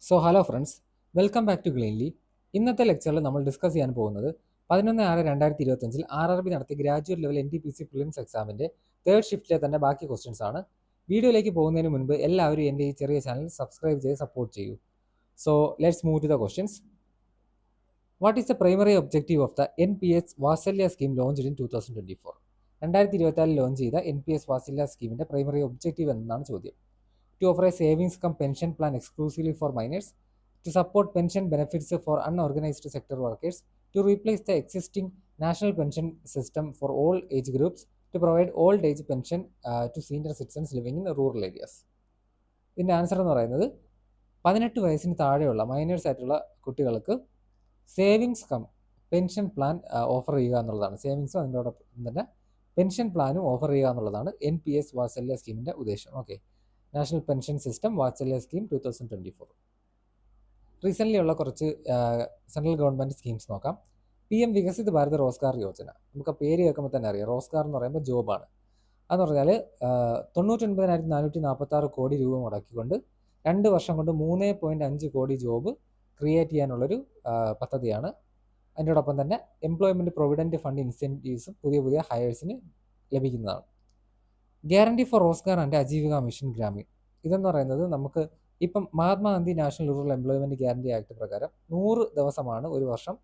Hello friends, welcome back to ഗ്ലെയിൻലി. ഇന്നത്തെ ലെക്ചറിൽ നമ്മൾ ഡിസ്കസ് ചെയ്യാൻ പോകുന്നത് 11/6/2025 RRB നടത്തിയ ഗ്രാജുവേറ്റ് ലെവൽ NTPC പ്രിലിംസ് എക്സാമിൻ്റെ തേർഡ് ഷിഫ്റ്റിലെ തന്നെ ബാക്കി ക്വസ്റ്റ്യൻസ് ആണ്. വീഡിയോയിലേക്ക് പോകുന്നതിന് മുൻപ് എല്ലാവരും എൻ്റെ ഈ ചെറിയ ചാനൽ സബ്സ്ക്രൈബ് ചെയ്ത് സപ്പോർട്ട് ചെയ്യൂ. So let's move to the questions. What is the primary objective of the NPS Vatsalya scheme launched in 2024? 2024 launch ചെയ്ത NPS വാത്സല്യ സ്കീമിൻ്റെ പ്രൈമറി ഒബ്ജക്റ്റീവ് എന്നാണ് ചോദ്യം. To offer a savings cum pension plan exclusively for minors, to support pension benefits for unorganized sector workers, to replace the existing national pension system for all age groups, to provide old age pension to senior citizens living in rural areas. ഇതിൻ്റെ answer എന്ന് പറയുന്നത് 18 വയസ്സിന് താഴെയുള്ള minors ആയിട്ടുള്ള കുട്ടികൾക്ക് savings cum pension plan offer ചെയ്യുക എന്നുള്ളതാണ്. സേവിങ്സും അതിനോടൊപ്പം തന്നെ പെൻഷൻ പ്ലാനും ഓഫർ ചെയ്യുക എന്നുള്ളതാണ് NPS വാത്സല്യ സ്കീമിൻ്റെ ഉദ്ദേശം. ഓക്കെ, നാഷണൽ പെൻഷൻ സിസ്റ്റം വാത്സല്യ സ്കീം 2024. റീസെൻ്റ്ലി ഉള്ള കുറച്ച് സെൻട്രൽ ഗവൺമെൻറ് സ്കീംസ് നോക്കാം. PM വികസിത് ഭാരത് റോസ്ഗാർ യോജന. നമുക്ക് ആ പേര് കേൾക്കുമ്പോൾ തന്നെ അറിയാം, റോസ്ഗാർ എന്ന് പറയുമ്പോൾ ജോബാണ്. അതെന്ന് പറഞ്ഞാൽ 99,446 കോടി രൂപ മുടക്കിക്കൊണ്ട് 2 വർഷം കൊണ്ട് 3.5 കോടി ജോബ് ക്രിയേറ്റ് ചെയ്യാനുള്ളൊരു പദ്ധതിയാണ്. അതിനോടൊപ്പം തന്നെ എംപ്ലോയ്മെൻറ്റ് പ്രൊവിഡൻറ്റ് ഫണ്ട് ഇൻസെൻറ്റീവ്സും പുതിയ ഹയേഴ്സിന് ലഭിക്കുന്നതാണ്. Guarantee for Rozgar and Ajeevika mission Gramin. ഇതെന്ന് പറയുന്നത് നമുക്ക് ഇപ്പം Mahatma Gandhi national rural employment guarantee act പ്രകാരം 100 ദിവസമാണ് ഒരു വർഷം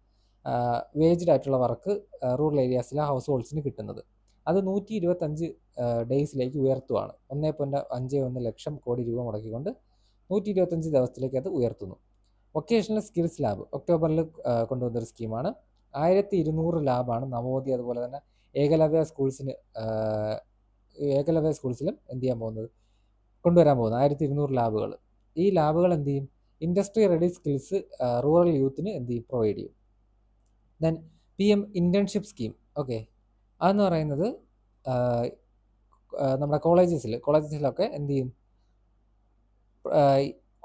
വേജ്ഡ് ആയിട്ടുള്ള വർക്ക് റൂറൽ ഏരിയാസിലെ ഹൗസ് ഹോൾഡ്സിന് കിട്ടുന്നത്. അത് 125 ഡേയ്സിലേക്ക് ഉയർത്തുവാണ്. 1.51 ലക്ഷം കോടി രൂപ മുടക്കിക്കൊണ്ട് 125 ദിവസത്തിലേക്ക് അത് ഉയർത്തുന്നു. വൊക്കേഷണൽ സ്കിൽസ് ലാബ് ഒക്ടോബറിൽ കൊണ്ടുവന്നൊരു സ്കീമാണ്. 1200 ലാബാണ് നവോദയ അതുപോലെ തന്നെ ഏകലവ്യ സ്കൂൾസിലും എന്ത് ചെയ്യാൻ പോകുന്നത്, കൊണ്ടുവരാൻ പോകുന്നത് 1200 ലാബുകൾ. ഈ ലാബുകൾ എന്ത് ചെയ്യും, ഇൻഡസ്ട്രി റെഡി സ്കിൽസ് റൂറൽ യൂത്തിന് എന്ത് ചെയ്യും, പ്രൊവൈഡ് ചെയ്യും. Then PM internship scheme. Okay, അതെന്ന് പറയുന്നത് നമ്മുടെ കോളേജസിലൊക്കെ എന്ത് ചെയ്യും,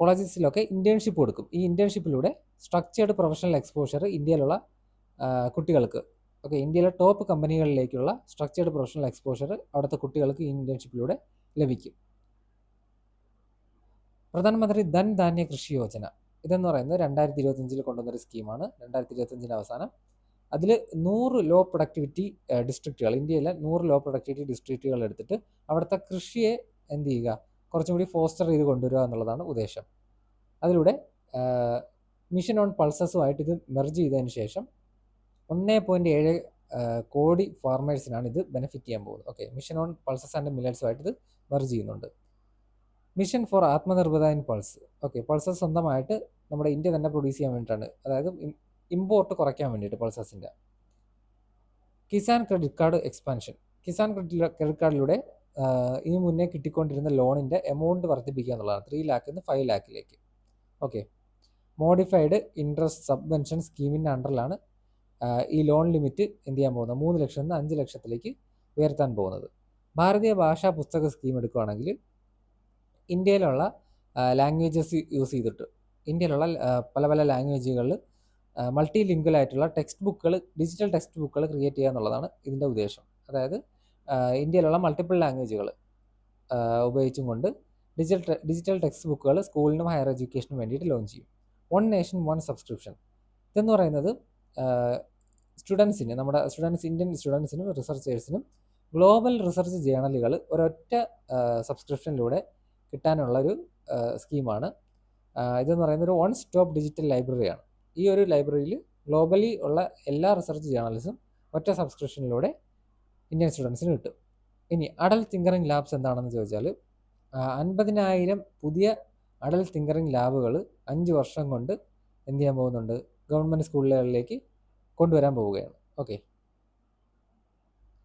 കോളേജസിലൊക്കെ ഇൻറ്റേൺഷിപ്പ് കൊടുക്കും. ഈ ഇൻറ്റേൺഷിപ്പിലൂടെ സ്ട്രക്ചേർഡ് പ്രൊഫഷണൽ എക്സ്പോഷർ ഇന്ത്യയിലുള്ള കുട്ടികൾക്ക്, ഓക്കെ, ഇന്ത്യയിലെ ടോപ്പ് കമ്പനികളിലേക്കുള്ള സ്ട്രക്ചേർഡ് പ്രൊഫഷണൽ എക്സ്പോഷർ അവിടുത്തെ കുട്ടികൾക്ക് ഈ ഇൻറ്റേൺഷിപ്പിലൂടെ ലഭിക്കും. പ്രധാനമന്ത്രി ധൻ ധാന്യ കൃഷി യോജന. ഇതെന്ന് പറയുന്നത് 2025 കൊണ്ടുവന്നൊരു സ്കീമാണ്. 2025 അവസാനം അതിൽ 100 ലോ പ്രൊഡക്ടിവിറ്റി ഡിസ്ട്രിക്റ്റുകൾ, ഇന്ത്യയിലെ 100 ലോ പ്രൊഡക്ടിവിറ്റി ഡിസ്ട്രിക്റ്റുകൾ എടുത്തിട്ട് അവിടുത്തെ കൃഷിയെ എന്ത് ചെയ്യുക, കുറച്ചും കൂടി ഫോസ്റ്റർ ചെയ്ത് കൊണ്ടുവരിക എന്നുള്ളതാണ് ഉദ്ദേശം. അതിലൂടെ മിഷൻ ഓൺ പൾസസുമായിട്ട് ഇത് മെർജ് ചെയ്തതിന് ശേഷം 1.7 കോടി ഫാർമേഴ്സിനാണ് ഇത് ബെനിഫിറ്റ് ചെയ്യാൻ പോകുന്നത്. Okay, mission on pulses and മില്ലറ്റ്സുമായിട്ട് ഇത് മെർജ് ചെയ്യുന്നുണ്ട്. Mission for Atmanirbharta in pulse. Okay, pulses സ്വന്തമായിട്ട് നമ്മുടെ ഇന്ത്യ തന്നെ പ്രൊഡ്യൂസ് ചെയ്യാൻ വേണ്ടിയിട്ടാണ്, അതായത് ഇമ്പോർട്ട് കുറയ്ക്കാൻ വേണ്ടിയിട്ട് പൾസസിൻ്റെ. Kisan credit card expansion. Kisan credit കാർഡിലൂടെ ഇതിനു മുന്നേ കിട്ടിക്കൊണ്ടിരുന്ന ലോണിൻ്റെ എമൗണ്ട് വർദ്ധിപ്പിക്കുക എന്നുള്ളതാണ്. 3 ലാഖിൽ നിന്ന് 5 ലാഖിലേക്ക്. ഓക്കെ, മോഡിഫൈഡ് ഇൻട്രസ്റ്റ് സബ്വെൻഷൻ സ്കീമിൻ്റെ അണ്ടറിലാണ് ഈ ലോൺ ലിമിറ്റ് എന്ത് ചെയ്യാൻ പോകുന്നത്, 3 ലക്ഷം നിന്ന് 5 ലക്ഷത്തിലേക്ക് ഉയർത്താൻ പോകുന്നത്. ഭാരതീയ ഭാഷാ പുസ്തക സ്കീം എടുക്കുകയാണെങ്കിൽ ഇന്ത്യയിലുള്ള ലാംഗ്വേജസ് യൂസ് ചെയ്തിട്ട് ഇന്ത്യയിലുള്ള പല ലാംഗ്വേജുകളിൽ മൾട്ടി ലിംഗ്വൽ ആയിട്ടുള്ള ടെക്സ്റ്റ് ബുക്കുകൾ, ഡിജിറ്റൽ ടെക്സ്റ്റ് ബുക്കുകൾ ക്രിയേറ്റ് ചെയ്യുക എന്നുള്ളതാണ് ഇതിൻ്റെ ഉദ്ദേശം. അതായത് ഇന്ത്യയിലുള്ള മൾട്ടിപ്പിൾ ലാംഗ്വേജുകൾ ഉപയോഗിച്ചും കൊണ്ട് ഡിജിറ്റൽ ടെക്സ്റ്റ് ബുക്കുകൾ സ്കൂളിനും ഹയർ എഡ്യൂക്കേഷനും വേണ്ടിയിട്ട് ലോഞ്ച് ചെയ്യും. 1 നേഷൻ 1 സബ്സ്ക്രിപ്ഷൻ. ഇതെന്ന് പറയുന്നത് സ്റ്റുഡൻസിന്, നമ്മുടെ ഇന്ത്യൻ സ്റ്റുഡൻസിനും റിസർച്ചേഴ്സിനും ഗ്ലോബൽ റിസർച്ച് ജേണലുകൾ ഒരൊറ്റ സബ്സ്ക്രിപ്ഷനിലൂടെ കിട്ടാനുള്ളൊരു സ്കീമാണ്. ഇതെന്ന് പറയുന്നത് ഒരു 1 സ്റ്റോപ്പ് ഡിജിറ്റൽ ലൈബ്രറിയാണ്. ഈ ഒരു ലൈബ്രറിയിൽ ഗ്ലോബലി ഉള്ള എല്ലാ റിസർച്ച് ജേണൽസും ഒറ്റ സബ്സ്ക്രിപ്ഷനിലൂടെ ഇന്ത്യൻ സ്റ്റുഡൻസിന് കിട്ടും. ഇനി അഡൽ തിങ്കറിംഗ് ലാബ്സ് എന്താണെന്ന് ചോദിച്ചാൽ 50,000 പുതിയ അഡൽ തിങ്കറിംഗ് ലാബുകൾ 5 വർഷം കൊണ്ട് എന്ത് ചെയ്യാൻ പോകുന്നുണ്ട്, ഗവൺമെൻറ് സ്കൂളുകളിലേക്ക് കൊണ്ടുവരാൻ പോവുകയാണ്. Okay,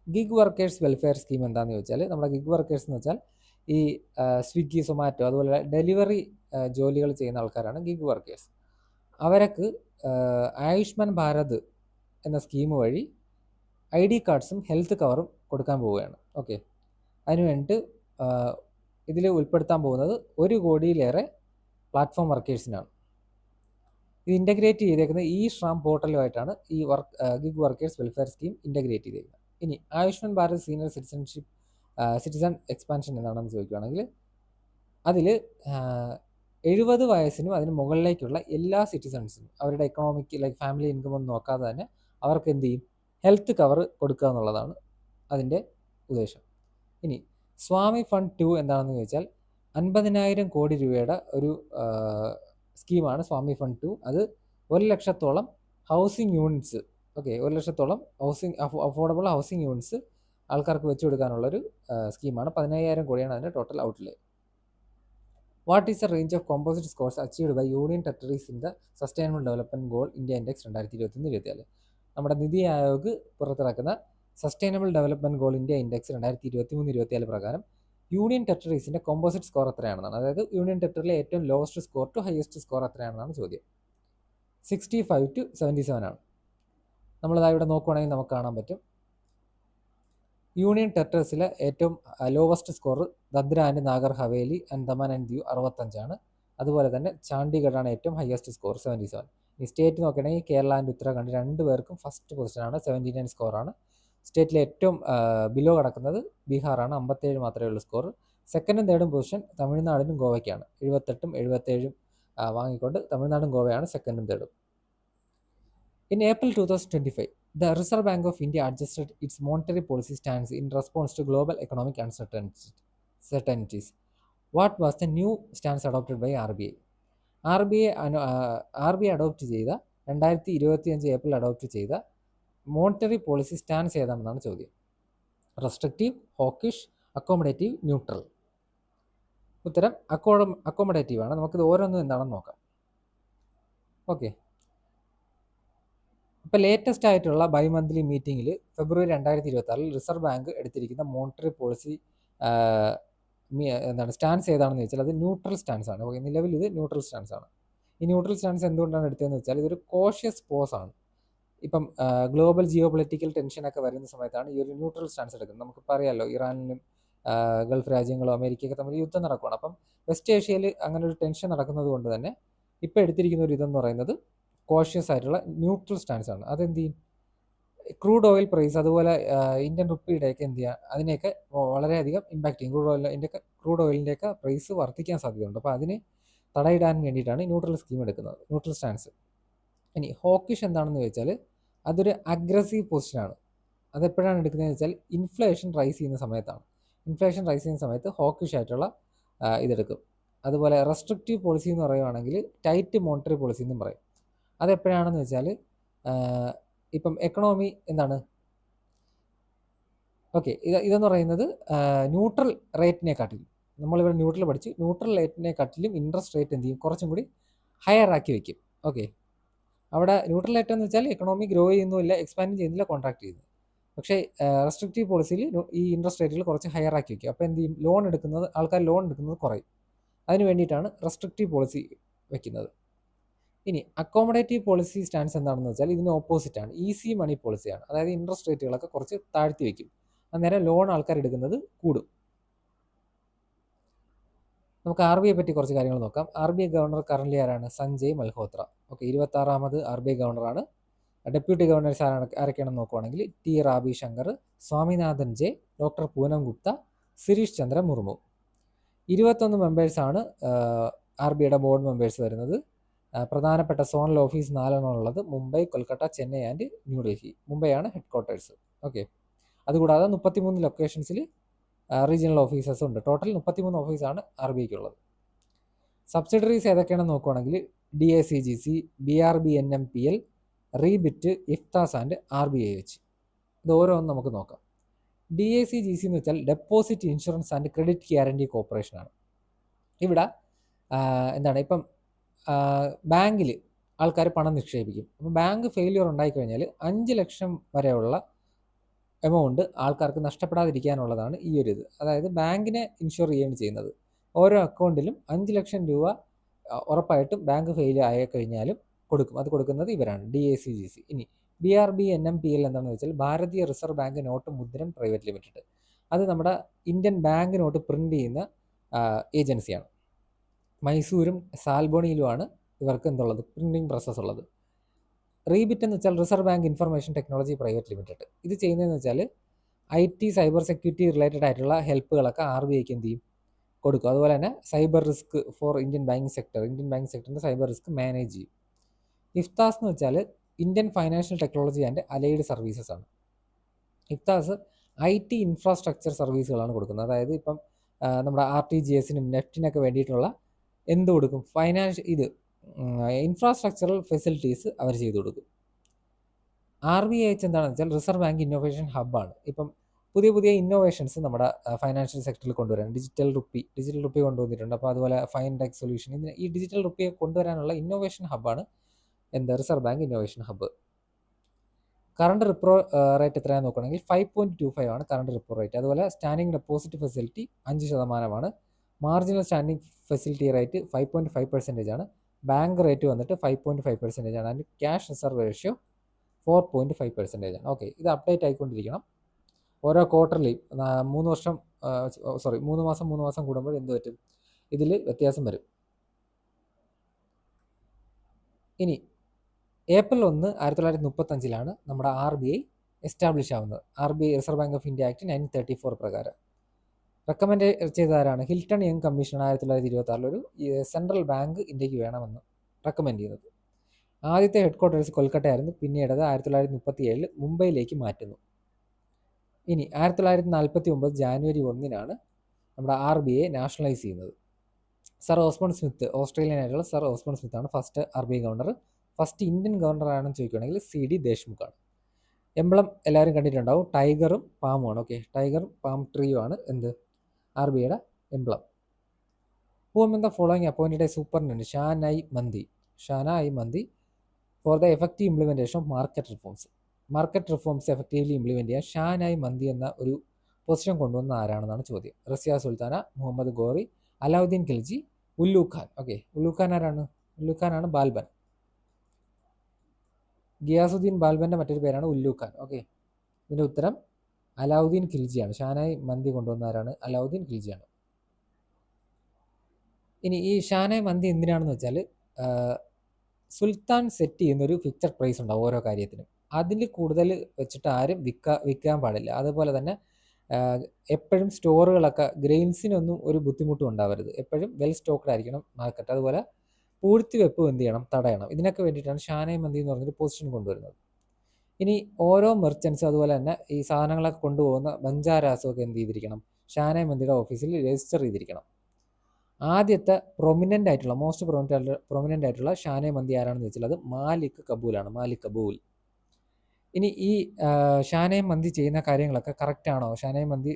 gig workers welfare scheme എന്താണെന്ന് ചോദിച്ചാൽ, നമ്മുടെ ഗിഗ് വർക്കേഴ്സ് എന്ന് വെച്ചാൽ ഈ സ്വിഗ്ഗി, സൊമാറ്റോ അതുപോലെ ഡെലിവറി ജോലികൾ ചെയ്യുന്ന ആൾക്കാരാണ് ഗിഗ് വർക്കേഴ്സ്. അവർക്ക് ആയുഷ്മാൻ ഭാരത് എന്ന സ്കീം വഴി ID കാർഡ്സും ഹെൽത്ത് കവറും കൊടുക്കാൻ പോവുകയാണ്. ഓക്കെ, അതിന് വേണ്ടിയിട്ട് ഇതിൽ ഉൾപ്പെടുത്താൻ പോകുന്നത് 1 കോടിയിലേറെ പ്ലാറ്റ്ഫോം വർക്കേഴ്സിനാണ്. ഇത് ഇൻ്റഗ്രേറ്റ് ചെയ്തേക്കുന്നത് ഈ ശ്രാം പോർട്ടലുമായിട്ടാണ് ഈ gig workers welfare scheme integrate ചെയ്തേക്കുന്നത്. ഇനി Ayushman Bharat senior citizen expansion എന്താണെന്ന് ചോദിക്കുകയാണെങ്കിൽ അതിൽ 70 വയസ്സിനും അതിന് മുകളിലേക്കുള്ള എല്ലാ സിറ്റിസൺസിനും അവരുടെ എക്കണോമിക് ലൈക്ക് ഫാമിലി ഇൻകം ഒന്നും നോക്കാതെ തന്നെ അവർക്ക് എന്ത് ചെയ്യും, ഹെൽത്ത് കവർ കൊടുക്കുക എന്നുള്ളതാണ് അതിൻ്റെ ഉദ്ദേശം. ഇനി സ്വാമി ഫണ്ട് 2 എന്താണെന്ന് ചോദിച്ചാൽ 50,000 കോടി രൂപയുടെ ഒരു സ്കീമാണ് സ്വാമി ഫണ്ട് 2. അത് 1,00,000-ഓളം ഹൗസിംഗ് യൂണിറ്റ്സ്, ഓക്കെ, 1,00,000-ഓളം അഫോർഡബിൾ ഹൗസിംഗ് യൂണിറ്റ്സ് ആൾക്കാർക്ക് വെച്ചു കൊടുക്കാനുള്ളൊരു സ്കീമാണ്. 15,000 കോടിയാണ് അതിൻ്റെ total outlay. What is the range of composite scores achieved by union territories in the sustainable development goal India index 2023-24? നമ്മുടെ നിതി ആയോഗ് പുറത്തിറക്കുന്ന sustainable development goal India index 2023-24 പ്രകാരം യൂണിയൻ ടെറിട്ടറീസിൻ്റെ കോമ്പോസിറ്റ് സ്കോർ എത്രയാണെന്നാണ്. അതായത് യൂണിയൻ ടെറിട്ടറിയിലെ ഏറ്റവും lowest score to highest score എത്രയാണെന്നാണ് ചോദ്യം. 65 to 77 ആണ്. നമ്മളിതാ ഇവിടെ നോക്കുവാണെങ്കിൽ നമുക്ക് കാണാൻ പറ്റും യൂണിയൻ ടെറിട്ടറീസിലെ ഏറ്റവും lowest score Dadra and Nagar Haveli, Andaman and ദ്വീപ് 65ആണ്. അതുപോലെ തന്നെ ചണ്ഡീഗഡാണ് ഏറ്റവും ഹയസ്റ്റ് സ്കോർ 77. ഈ സ്റ്റേറ്റ് നോക്കുകയാണെങ്കിൽ കേരള ആൻഡ് ഉത്തരാഖണ്ഡ് രണ്ടുപേർക്കും ഫസ്റ്റ് പൊസിഷനാണ്, 79 സ്കോറാണ്. സ്റ്റേറ്റിലെ ഏറ്റവും ബിലോ കിടക്കുന്നത് ബീഹാറാണ്, 57 മാത്രമേ ഉള്ളൂ സ്കോർ. സെക്കൻഡും തേർഡും പൊസിഷൻ തമിഴ്നാടിനും ഗോവയ്ക്കാണ്, 78ഉം 77ഉം വാങ്ങിക്കൊണ്ട് തമിഴ്നാടും ഗോവയാണ് സെക്കൻഡും തേർഡും. In April 2025, the Reserve Bank of India adjusted its monetary policy stance in response to global economic uncertainties. What was the new stance adopted by RBI? RBI adopt ചെയ്ത 2025 April adopt ചെയ്ത monetary policy stance ഏതാണെന്നാണ് ചോദ്യം. Restrictive, hawkish, accommodative, neutral. ഉത്തരം accommodative ആണ്. നമുക്കിത് ഓരോന്നും എന്താണെന്ന് നോക്കാം. ഓക്കെ, ഇപ്പോൾ ലേറ്റസ്റ്റ് ആയിട്ടുള്ള ബൈ മന്ത്ലി മീറ്റിംഗിൽ ഫെബ്രുവരി 2026 റിസർവ് ബാങ്ക് എടുത്തിരിക്കുന്ന മോണിറ്ററി പോളിസി സ്റ്റാൻസ് ഏതാണെന്ന് വെച്ചാൽ അത് ന്യൂട്രൽ സ്റ്റാൻസ് ആണ്. ഓക്കെ, നിലവിൽ ഇത് ന്യൂട്രൽ സ്റ്റാൻസ് ആണ്. ഈ ന്യൂട്രൽ സ്റ്റാൻസ് എന്തുകൊണ്ടാണ് എടുത്തതെന്ന് വെച്ചാൽ ഇതൊരു കോഷ്യസ് പോസ് ആണ്. ഇപ്പം ഗ്ലോബൽ ജിയോ പൊളിറ്റിക്കൽ ടെൻഷനൊക്കെ വരുന്ന സമയത്താണ് ഈ ഒരു ന്യൂട്രൽ സ്റ്റാൻസ് എടുക്കുന്നത്. നമുക്കിപ്പോൾ അറിയാമല്ലോ, ഇറാനും ഗൾഫ് രാജ്യങ്ങളും അമേരിക്കയൊക്കെ തമ്മിൽ യുദ്ധം നടക്കുകയാണ്. അപ്പം വെസ്റ്റ് ഏഷ്യയിൽ അങ്ങനെ ഒരു ടെൻഷൻ നടക്കുന്നത് കൊണ്ട് തന്നെ ഇപ്പോൾ എടുത്തിരിക്കുന്ന ഒരു ഇതെന്ന് പറയുന്നത് കോഷ്യസ് ആയിട്ടുള്ള ന്യൂട്രൽ സ്റ്റാൻസ് ആണ്. അതെന്ത് ചെയ്യും, ക്രൂഡ് ഓയിൽ പ്രൈസ് അതുപോലെ ഇന്ത്യൻ റുപ്പിയുടെയൊക്കെ എന്ത് ചെയ്യുക, അതിനെയൊക്കെ വളരെയധികം ഇമ്പാക്ട് ചെയ്യും. ക്രൂഡ് ഓയിലിൻ്റെയൊക്കെ പ്രൈസ് വർദ്ധിക്കാൻ സാധ്യതയുണ്ട്. അപ്പോൾ അതിന് തടയിടാൻ വേണ്ടിയിട്ടാണ് ന്യൂട്രൽ സ്കീം എടുക്കുന്നത്, ന്യൂട്രൽ സ്റ്റാൻസ്. ഇനി ഹോക്കിഷ് എന്താണെന്ന് ചോദിച്ചാൽ അതൊരു അഗ്രസീവ് പൊസിഷനാണ്. അതെപ്പോഴാണ് എടുക്കുന്നതെന്ന് വെച്ചാൽ ഇൻഫ്ലേഷൻ റൈസ് ചെയ്യുന്ന സമയത്താണ്. ഇൻഫ്ലേഷൻ റൈസ് ചെയ്യുന്ന സമയത്ത് ഹോക്കിഷ് ആയിട്ടുള്ള ഇതെടുക്കും. അതുപോലെ റെസ്ട്രിക്റ്റീവ് പോളിസി എന്ന് പറയുവാണെങ്കിൽ ടൈറ്റ് മോണിറ്ററി പോളിസി എന്നും പറയും. അതെപ്പോഴാണെന്ന് വെച്ചാൽ ഇപ്പം എക്കണോമി എന്താണ്, ഓക്കെ, ഇതെന്ന് പറയുന്നത് ന്യൂട്രൽ റേറ്റിനെക്കാട്ടിലും, നമ്മളിവിടെ ന്യൂട്രൽ പഠിച്ചു, ന്യൂട്രൽ റേറ്റിനെക്കാട്ടിലും ഇൻട്രസ്റ്റ് റേറ്റ് എന്ത് ചെയ്യും, കുറച്ചും കൂടി ഹയർ ആക്കി വയ്ക്കും. ഓക്കെ, അവിടെ ന്യൂട്രൽ റേറ്റ് എന്ന് വെച്ചാൽ എക്കണോമി ഗ്രോ ചെയ്യുന്നില്ല, എക്സ്പാൻഡ് ചെയ്യുന്നില്ല, കോൺട്രാക്ട് ചെയ്യുന്നു. പക്ഷേ റെസ്ട്രിക്റ്റീവ് പോളിസിയിൽ ഈ ഇൻട്രസ്റ്റ് റേറ്റുകൾ കുറച്ച് ഹയർ ആക്കി വയ്ക്കും. അപ്പോൾ എന്ത് ചെയ്യും, ആൾക്കാർ ലോൺ എടുക്കുന്നത് കുറയും. അതിന് വേണ്ടിയിട്ടാണ് റെസ്ട്രിക്റ്റീവ് പോളിസി വയ്ക്കുന്നത്. ഇനി അക്കോമഡേറ്റീവ് പോളിസി സ്റ്റാൻസ് എന്താണെന്ന് വെച്ചാൽ ഇതിന് ഓപ്പോസിറ്റാണ്, ഈസി മണി പോളിസിയാണ്. അതായത് ഇൻട്രസ്റ്റ് റേറ്റുകളൊക്കെ കുറച്ച് താഴ്ത്തി വയ്ക്കും, അന്നേരം ലോൺ ആൾക്കാർ എടുക്കുന്നത് കൂടും. നമുക്ക് RBI പറ്റി കുറച്ച് കാര്യങ്ങൾ നോക്കാം. RBI ഗവർണർ കറൻലി ആരാണ്, സഞ്ജയ് മൽഹോത്ര. ഓക്കെ, 26ാമത് RBI ഗവർണറാണ്. ഡെപ്യൂട്ടി ഗവർണേഴ്സ് ആരൊക്കെയാണെന്ന് നോക്കുവാണെങ്കിൽ T. Rabi Shankar, Swaminathan J, doctor Poonam Gupta, Sirish Chandra Murmu. 21 മെമ്പേഴ്സാണ് RBIയുടെ ബോർഡ് മെമ്പേഴ്സ് വരുന്നത്. പ്രധാനപ്പെട്ട സോണൽ ഓഫീസ് 4 ഉള്ളത് മുംബൈ, കൊൽക്കത്ത, ചെന്നൈ ആൻഡ് ന്യൂഡൽഹി. മുംബൈയാണ് ഹെഡ് ക്വാർട്ടേഴ്സ്. ഓക്കെ, അതുകൂടാതെ 33 ലൊക്കേഷൻസിൽ റീജിയണൽ ഓഫീസേഴ്സ് ഉണ്ട്. ടോട്ടൽ 33 ഓഫീസാണ് RBIക്കുള്ളത്. സബ്സിഡറീസ് ഏതൊക്കെയാണെന്ന് നോക്കുവാണെങ്കിൽ DACGC, BRBNMPL, ReBIT, IFTAS and RBIH. ഇത് ഓരോന്നും നമുക്ക് നോക്കാം. DACGC എന്ന് വെച്ചാൽ deposit insurance and credit guarantee കോർപ്പറേഷനാണ്. ഇവിടെ എന്താണ്, ഇപ്പം ബാങ്കിൽ ആൾക്കാർ പണം നിക്ഷേപിക്കും. അപ്പോൾ ബാങ്ക് ഫെയിലിയർ ഉണ്ടായിക്കഴിഞ്ഞാൽ 5 ലക്ഷം വരെയുള്ള എമൗണ്ട് ആൾക്കാർക്ക് നഷ്ടപ്പെടാതിരിക്കാനുള്ളതാണ് ഈ ഒരു ഇത്. അതായത് ബാങ്കിനെ ഇൻഷുർ ചെയ്യുകയാണ് ചെയ്യുന്നത്. ഓരോ അക്കൗണ്ടിലും 5 ലക്ഷം രൂപ ഉറപ്പായിട്ടും ബാങ്ക് ഫെയിൽ ആയി കഴിഞ്ഞാലും കൊടുക്കും. അത് കൊടുക്കുന്നത് ഇവരാണ്, DACGC. ഇനി BRBNMPL എന്താണെന്ന് വെച്ചാൽ Bharatiya reserve bank note Mudran private limited. അത് നമ്മുടെ ഇന്ത്യൻ ബാങ്ക് നോട്ട് പ്രിൻ്റ് ചെയ്യുന്ന ഏജൻസിയാണ്. മൈസൂരും സാൽബോണിയിലുമാണ് ഇവർക്ക് എന്തുള്ളത്, പ്രിൻറ്റിംഗ് പ്രോസസ്സ് ഉള്ളത്. റീബിറ്റ് എന്ന് വെച്ചാൽ reserve bank information technology private limited. ഇത് ചെയ്യുന്നതെന്ന് വെച്ചാൽ IT, സൈബർ സെക്യൂരിറ്റി റിലേറ്റഡ് ആയിട്ടുള്ള ഹെൽപ്പുകളൊക്കെ RBIക്ക് എന്ത് ചെയ്യും, കൊടുക്കും. അതുപോലെ തന്നെ cyber risk for Indian banking സെക്ടറിൻ്റെ സൈബർ റിസ്ക് മാനേജ് ചെയ്യും. ഇഫ്താസ് എന്ന് വെച്ചാൽ Indian financial technology and allied services ആണ്. ഇഫ്താസ് IT ഇൻഫ്രാസ്ട്രക്ചർ സർവീസുകളാണ് കൊടുക്കുന്നത്. അതായത് ഇപ്പം നമ്മുടെ RTGSനും നെഫ്റ്റിനൊക്കെ വേണ്ടിയിട്ടുള്ള എന്ത് കൊടുക്കും, ഇൻഫ്രാസ്ട്രക്ചറൽ ഫെസിലിറ്റീസ് അവർ ചെയ്തു കൊടുക്കും. RBIH എന്താണെന്ന് വെച്ചാൽ റിസർവ് ബാങ്ക് ഇന്നോവേഷൻ ഹബ്ബാണ്. ഇപ്പം പുതിയ പുതിയ ഇന്നോവേഷൻസ് നമ്മുടെ ഫൈനാൻഷ്യൽ സെക്ടറിൽ കൊണ്ടുവരാൻ ഡിജിറ്റൽ റുപ്പി കൊണ്ടുവന്നിട്ടുണ്ട്. അപ്പോൾ അതുപോലെ ഫൈൻ ടെക് സൊല്യൂഷൻ, ഈ ഡിജിറ്റൽ റുപ്പിയെ കൊണ്ടുവരാനുള്ള ഇന്നോവേഷൻ ഹബ്ബാണ് reserve bank innovation hub. Current repo rate എത്രയാണെന്ന് നോക്കുകയാണെങ്കിൽ 5.25 ആണ് കറണ്ട് റിപ്പോ റേറ്റ്. അതുപോലെ standing deposit facility 5% marginal standing facility rate 5.5% ആണ്. ബാങ്ക് റേറ്റ് വന്നിട്ട് 5.5% ആണ്. ആൻഡ് ക്യാഷ് റിസർവ് റേഷ്യോ 4.5% ആണ്. ഓക്കെ, ഇത് അപ്ഡേറ്റ് ആയിക്കൊണ്ടിരിക്കണം. ഓരോ ക്വാർട്ടർലി 3 മാസം കൂടുമ്പോൾ എന്ത് പറ്റും, ഇതിൽ വ്യത്യാസം വരും. ഇനി ഏപ്രിൽ 1, 1935 നമ്മുടെ RBI എസ്റ്റാബ്ലിഷ് ആവുന്നത്. RBI reserve bank of India act 1934 പ്രകാരം. റെക്കമെൻഡ് ചെയ്തതാരാണ്? ഹിൽട്ടൺ യങ് കമ്മീഷൻ 1926 ഒരു സെൻട്രൽ ബാങ്ക് ഇന്ത്യക്ക് വേണമെന്ന് റെക്കമെൻഡ് ചെയ്യുന്നത്. ആദ്യത്തെ ഹെഡ് ക്വാർട്ടേഴ്സ് കൊൽക്കട്ടയായിരുന്നു. പിന്നീട് 1937 മുംബൈയിലേക്ക് മാറ്റുന്നു. ഇനി 1949 ജാനുവരി 1 നമ്മുടെ RBI നാഷണലൈസ് ചെയ്യുന്നത്. സർ ഓസ്ബോൺ സ്മിത്ത്, ഓസ്ട്രേലിയൻ ആയിട്ടുള്ള സർ ഓസ്ബോൺ സ്മിത്ത് ആണ് first RBI governor. First Indian governor ആണെന്ന് ചോദിക്കുകയാണെങ്കിൽ CD ദേശ്മുഖാണ്. എംബ്ലം എല്ലാവരും കണ്ടിട്ടുണ്ടാവും, ടൈഗറും പാമുമാണ്. ഓക്കെ, ടൈഗറും പാം ട്രീയും ആണ് RBIയുടെ emblem. Who am the following appointed a superintendent Shahna i Mandi for the effective implementation of market reforms effectively implement ചെയ്യാൻ ഷാൻ ഐ മന്തി എന്ന ഒരു പൊസിഷൻ കൊണ്ടുവന്ന ആരാണെന്നാണ് ചോദ്യം. റസിയ സുൽത്താന, മുഹമ്മദ് ഗോറി, അലാവുദ്ദീൻ ഖിൽജി, ഉല്ലു ഖാൻ. ഓക്കെ, ഉല്ലു ഖാൻ ആരാണ്? ഉല്ലു ഖാനാണ് ബാൽബൻ. ഗിയാസുദ്ദീൻ ബാൽബന്റെ മറ്റൊരു പേരാണ് ഉല്ലു ഖാൻ. ഓക്കെ, ഇതിൻ്റെ ഉത്തരം അലാവുദ്ദീൻ ഖിൽജിയാണ്. ഷാനായി മന്തി കൊണ്ടുവന്ന ആരാണ്? അലാവുദ്ദീൻ ഖിൽജിയാണ്. ഇനി ഈ ഷാനായി മന്തി എന്തിനാണെന്ന് വെച്ചാൽ സുൽത്താൻ സെറ്റ് ചെയ്യുന്നൊരു ഫിക്സഡ് പ്രൈസ് ഉണ്ടാവും ഓരോ കാര്യത്തിനും. അതിൽ കൂടുതൽ വെച്ചിട്ട് ആരും വിൽക്കാൻ പാടില്ല. അതുപോലെ തന്നെ എപ്പോഴും സ്റ്റോറുകളൊക്കെ ഗ്രെയിൻസിനൊന്നും ഒരു ബുദ്ധിമുട്ടും ഉണ്ടാവരുത്. എപ്പോഴും വെൽ സ്റ്റോക്ക്ഡ് ആയിരിക്കണം മാർക്കറ്റ്. അതുപോലെ പൂഴ്ത്തി വെപ്പ് എന്ത് ചെയ്യണം, തടയണം. ഇതിനൊക്കെ വേണ്ടിയിട്ടാണ് ഷാനായി മന്തി എന്ന് പറഞ്ഞൊരു പൊസിഷൻ കൊണ്ടുവരുന്നത്. ഇനി ഓരോ മെർച്ചൻസും അതുപോലെ തന്നെ ഈ സാധനങ്ങളൊക്കെ കൊണ്ടുപോകുന്ന ബഞ്ചാരാസും ഒക്കെ എന്ത് ചെയ്തിരിക്കണം, ഷാനായി മന്തിയുടെ ഓഫീസിൽ രജിസ്റ്റർ ചെയ്തിരിക്കണം. ആദ്യത്തെ മോസ്റ്റ് പ്രൊമിനൻ്റ് ആയിട്ടുള്ള ഷാനായി മന്തി ആരാണെന്ന് വെച്ചാൽ അത് മാലിക് കബൂലാണ്. മാലിക് കബൂൽ. ഇനി ഈ ഷാനായി മന്തി ചെയ്യുന്ന കാര്യങ്ങളൊക്കെ കറക്റ്റ് ആണോ, ഷാനായി മന്തി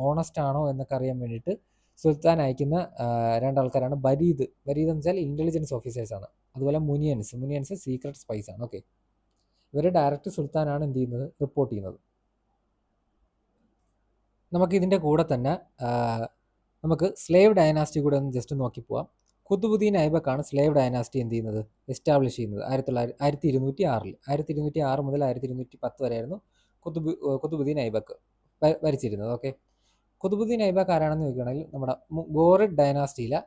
ഓണസ്റ്റ് ആണോ എന്നൊക്കെ അറിയാൻ വേണ്ടിയിട്ട് സുൽത്താൻ അയക്കുന്ന രണ്ടാൾക്കാരാണ് ബരീദ് എന്ന് വെച്ചാൽ ഇൻ്റലിജൻസ് ഓഫീസേഴ്സാണ്. അതുപോലെ മുനിയൻസ് സീക്രട്ട് സ്പൈസ് ആണ്. ഓക്കെ, ഇവർ ഡയറക്റ്റ് സുൽത്താനാണ് എന്ത് ചെയ്യുന്നത്, റിപ്പോർട്ട് ചെയ്യുന്നത്. നമുക്ക് ഇതിൻ്റെ കൂടെ തന്നെ നമുക്ക് സ്ലേവ് ഡയനാസ്റ്റി കൂടെ ഒന്ന് ജസ്റ്റ് നോക്കി പോവാം. ഖുത്ബുദ്ദീൻ ഐബക്കാണ് സ്ലേവ് ഡയനാസ്റ്റി എന്ത് ചെയ്യുന്നത്, എസ്റ്റാബ്ലിഷ് ചെയ്യുന്നത് 1206. 1206 മുതൽ 1210 വരെയായിരുന്നു ഖുത്ബുദ്ദീൻ ഐബക്ക് ഭരിച്ചിരുന്നത്. ഓക്കെ, ഖുത്ബുദ്ദീൻ ഐബക്ക് ആരാണെന്ന് ചോദിക്കുകയാണെങ്കിൽ നമ്മുടെ ഗോറിഡ് ഡയനാസ്റ്റിയിലെ